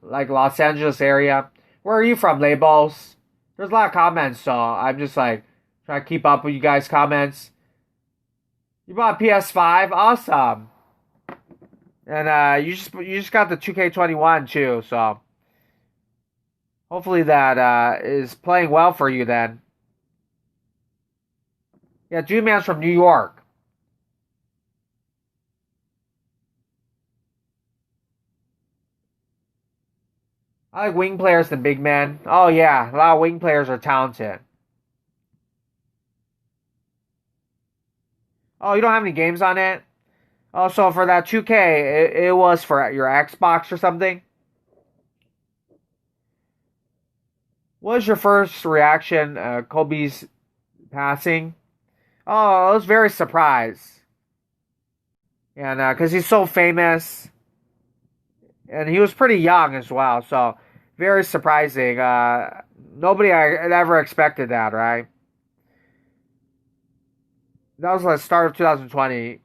Like Los Angeles area. Where are you from, Labels? There's a lot of comments, so I'm just like trying to keep up with you guys' comments. You bought a PS5? Awesome. And you just got the 2K21 too, so Hopefully that is playing well for you then. Yeah, Juman's from New York. I like wing players than big men. Oh yeah, a lot of wing players are talented. Oh, you don't have any games on it? Oh, so for that 2K, it was for your Xbox or something? What was your first reaction, Kobe's passing? Oh, I was very surprised. And because he's so famous, and he was pretty young as well, so very surprising. Nobody had ever expected that, right? That was the start of 2020.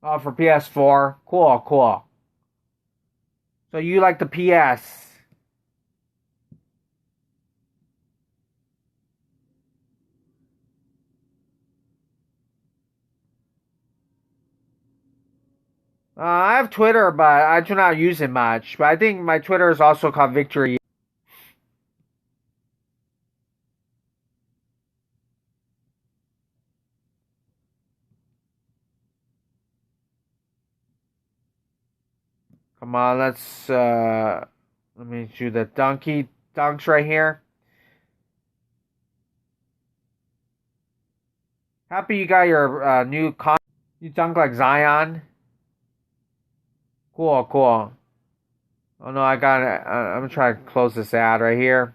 Oh, for PS4. Cool, cool. So you like the PS? I have Twitter, but I do not use it much. But I think my Twitter is also called Victory. Come on, let me do the dunks right here. Happy you got your new you dunk like Zion. Cool, cool. Oh no, I got it. I'm gonna try to close this ad right here.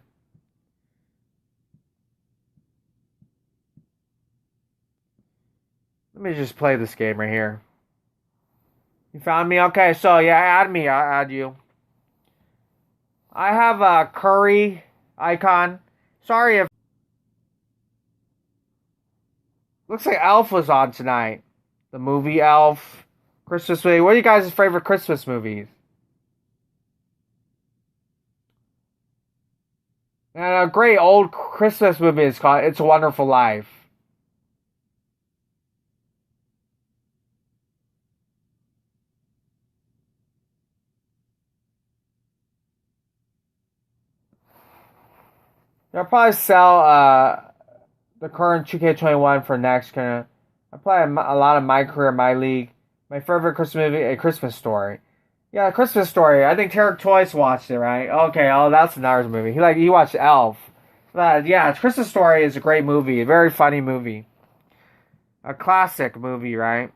Let me just play this game right here. You found me? Okay, so yeah, add me. I'll add you. I have a Curry icon. Sorry if... Looks like Elf was on tonight. The movie Elf. Christmas movie. What are you guys' favorite Christmas movies? And a great old Christmas movie is called It's a Wonderful Life. They'll probably sell the current 2K21 for next. I play a lot of My Career, My League. My favorite Christmas movie, A Christmas Story. Yeah, A Christmas Story. I think Tarek Toys watched it, right? Okay, oh, that's another movie. He watched Elf. But yeah, Christmas Story is a great movie. A very funny movie. A classic movie, right?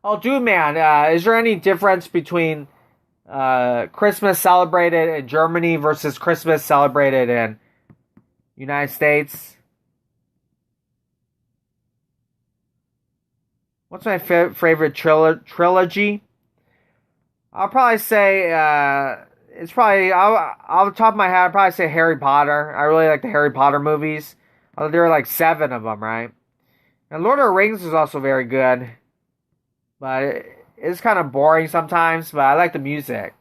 Oh, dude, man, is there any difference between Christmas celebrated in Germany versus Christmas celebrated in United States? What's my favorite trilogy? I'll probably say it's probably off the top of my head. I'd probably say Harry Potter. I really like the Harry Potter movies. There are like 7 of them, right? And Lord of the Rings is also very good, but it's kind of boring sometimes. But I like the music.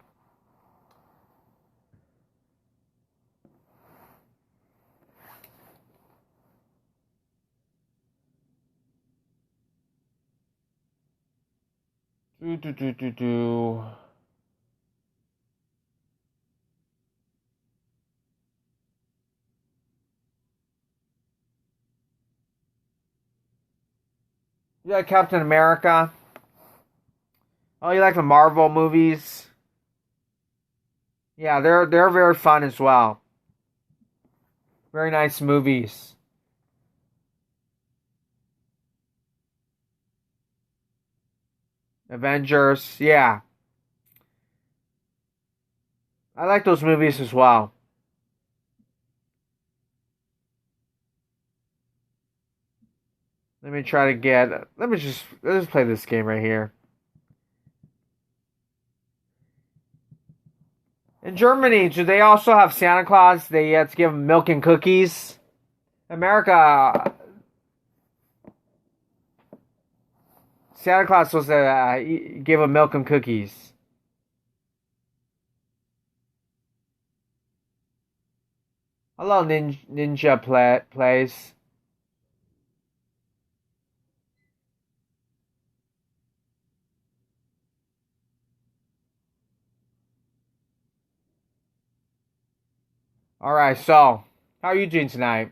Do do do do do. You like Captain America? Oh, you like the Marvel movies? Yeah, they're very fun as well. Very nice movies. Avengers, yeah. I like those movies as well. Let me try to get. Let's play this game right here. In Germany, do they also have Santa Claus? They have to give him milk and cookies. America, Santa Claus was to give him milk and cookies. Hello, Ninja plays. All right, so how are you doing tonight?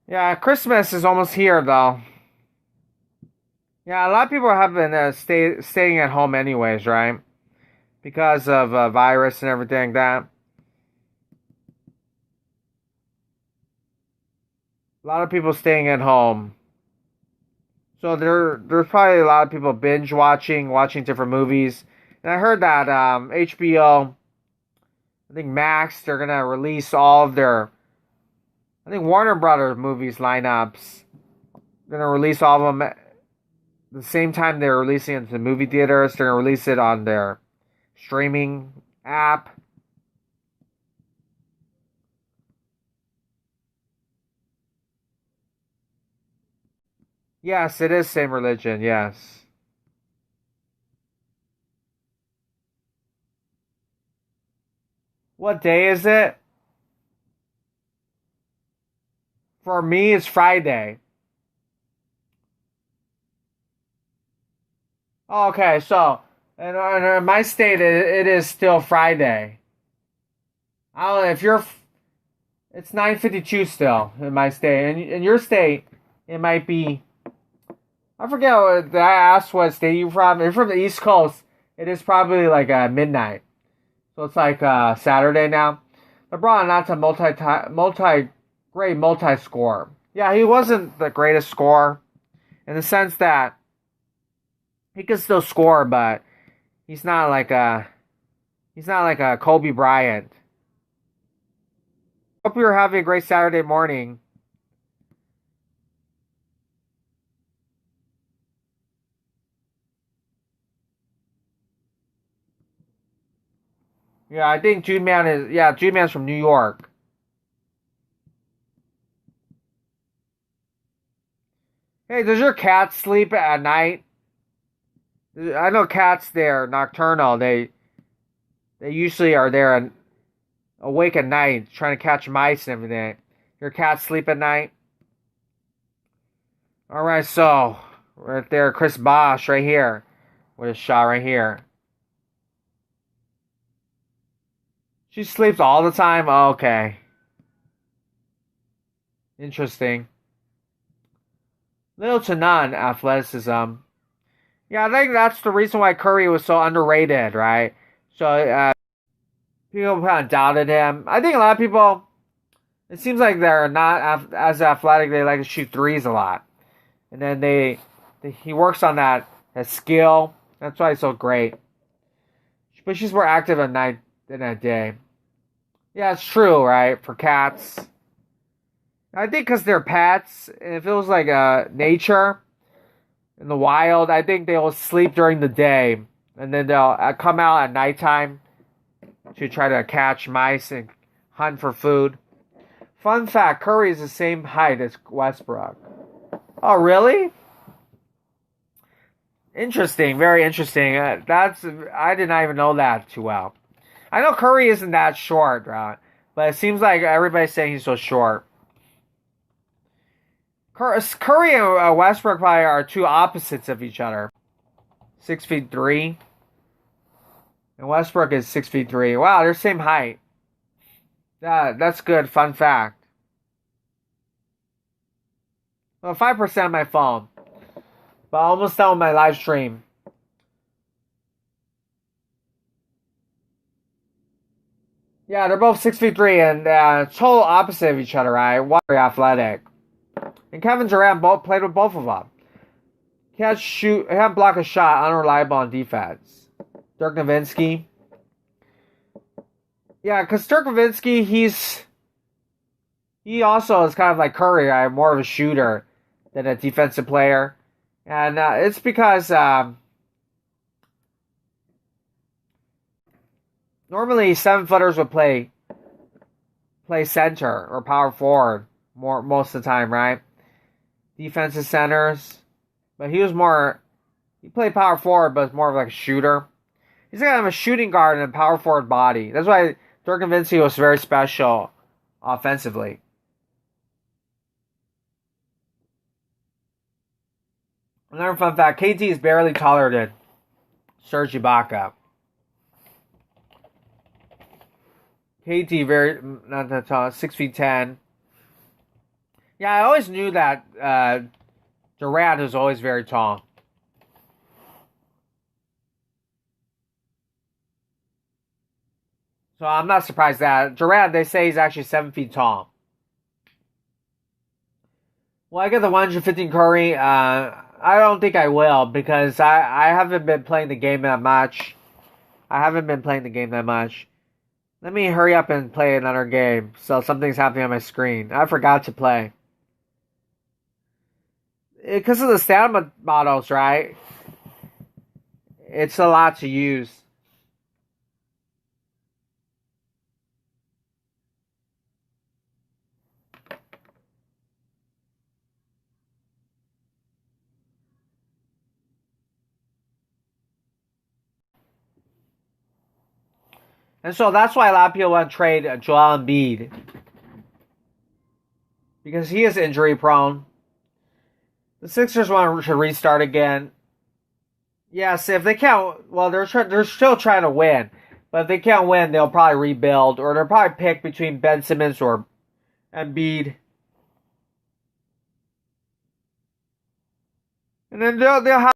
Yeah, Christmas is almost here, though. Yeah, a lot of people have been staying at home anyways, right? Because of virus and everything like that. A lot of people staying at home. So there's probably a lot of people binge watching different movies. And I heard that HBO, I think Max, they're gonna release all of their, I think Warner Brothers movies lineups. They're gonna release all of them the same time they're releasing it to the movie theaters. They're gonna release it on their streaming app. Yes, it is same religion. Yes. What day is it? For me, it's Friday. Oh, okay, so in my state, it is still Friday. I don't know if you're. It's 9:52 still in my state. In your state, it might be. I forget what I asked what state you're from. If you're from the East Coast, it is probably like midnight. So it's like Saturday now. LeBron, not a great multi score. Yeah, he wasn't the greatest scorer in the sense that he could still score, but he's not like a Kobe Bryant. Hope you're having a great Saturday morning. Yeah, I think Jude Man's from New York. Hey, does your cat sleep at night? I know cats, they're nocturnal. They usually are there and awake at night trying to catch mice and everything. Your cats sleep at night? Alright, so right there, Chris Bosh right here with a shot right here. She sleeps all the time? Oh, okay. Interesting. Little to none athleticism. Yeah, I think that's the reason why Curry was so underrated, right? So people kind of doubted him. I think a lot of people, it seems like they're not as athletic. They like to shoot threes a lot, and then he works on that skill. That's why he's so great. But she's more active at night than at day. Yeah, it's true, right? For cats, I think because they're pets, and if it was like nature in the wild, I think they will sleep during the day, and then they'll come out at nighttime to try to catch mice and hunt for food. Fun fact: Curry is the same height as Westbrook. Oh, really? Interesting, very interesting. I did not even know that too well. I know Curry isn't that short, right? But it seems like everybody's saying he's so short. Curry and Westbrook probably are two opposites of each other. 6'3", and Westbrook is 6'3". Wow, they're same height. That's good. Fun fact. Well, 5% on my phone, but almost done with my live stream. Yeah, they're both 6'3" and total opposite of each other, right? One very athletic. And Kevin Durant played with both of them. He can't block a shot, unreliable on defense. Dirk Nowitzki. Yeah, because Dirk Nowitzki, he also is kind of like Curry, right? More of a shooter than a defensive player. And it's because Normally 7-footers would play center or power forward most of the time, right? Defensive centers. But he played power forward, but it's more of like a shooter. He's kind of a shooting guard and a power forward body. That's why Dirk Nowitzki was very special offensively. Another fun fact, KD is barely taller than Serge Ibaka. KD very not that tall, 6'10". Yeah, I always knew that Durant is always very tall. So I'm not surprised that Durant, they say he's actually 7 feet tall. Well, I get the 115 Curry. I don't think I will because I haven't been playing the game that much. Let me hurry up and play another game. So something's happening on my screen. I forgot to play. Because of the stamina models, right? It's a lot to use. And so that's why a lot of people want to trade Joel Embiid. Because he is injury prone. The Sixers want to restart again. Yes, if they can't, well, they're still trying to win. But if they can't win, they'll probably rebuild. Or they'll probably pick between Ben Simmons or Embiid. And then they'll have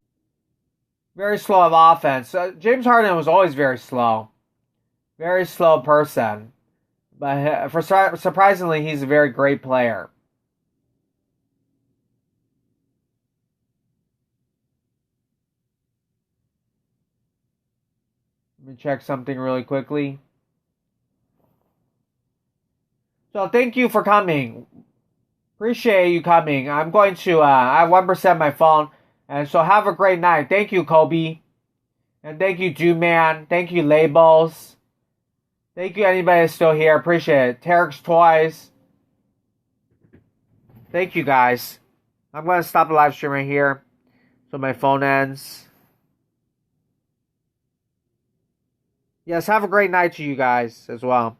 very slow of offense. James Harden was always very slow. Very slow person. But surprisingly, he's a very great player. Let me check something really quickly. So thank you for coming. Appreciate you coming. I'm going to, I have 1% my phone. And so have a great night. Thank you, Kobe. And thank you, Juman. Thank you, Labels. Thank you, anybody that's still here. Appreciate it. Tarek's Toys. Thank you, guys. I'm going to stop the live stream right here. So my phone ends. Yes, have a great night to you guys as well.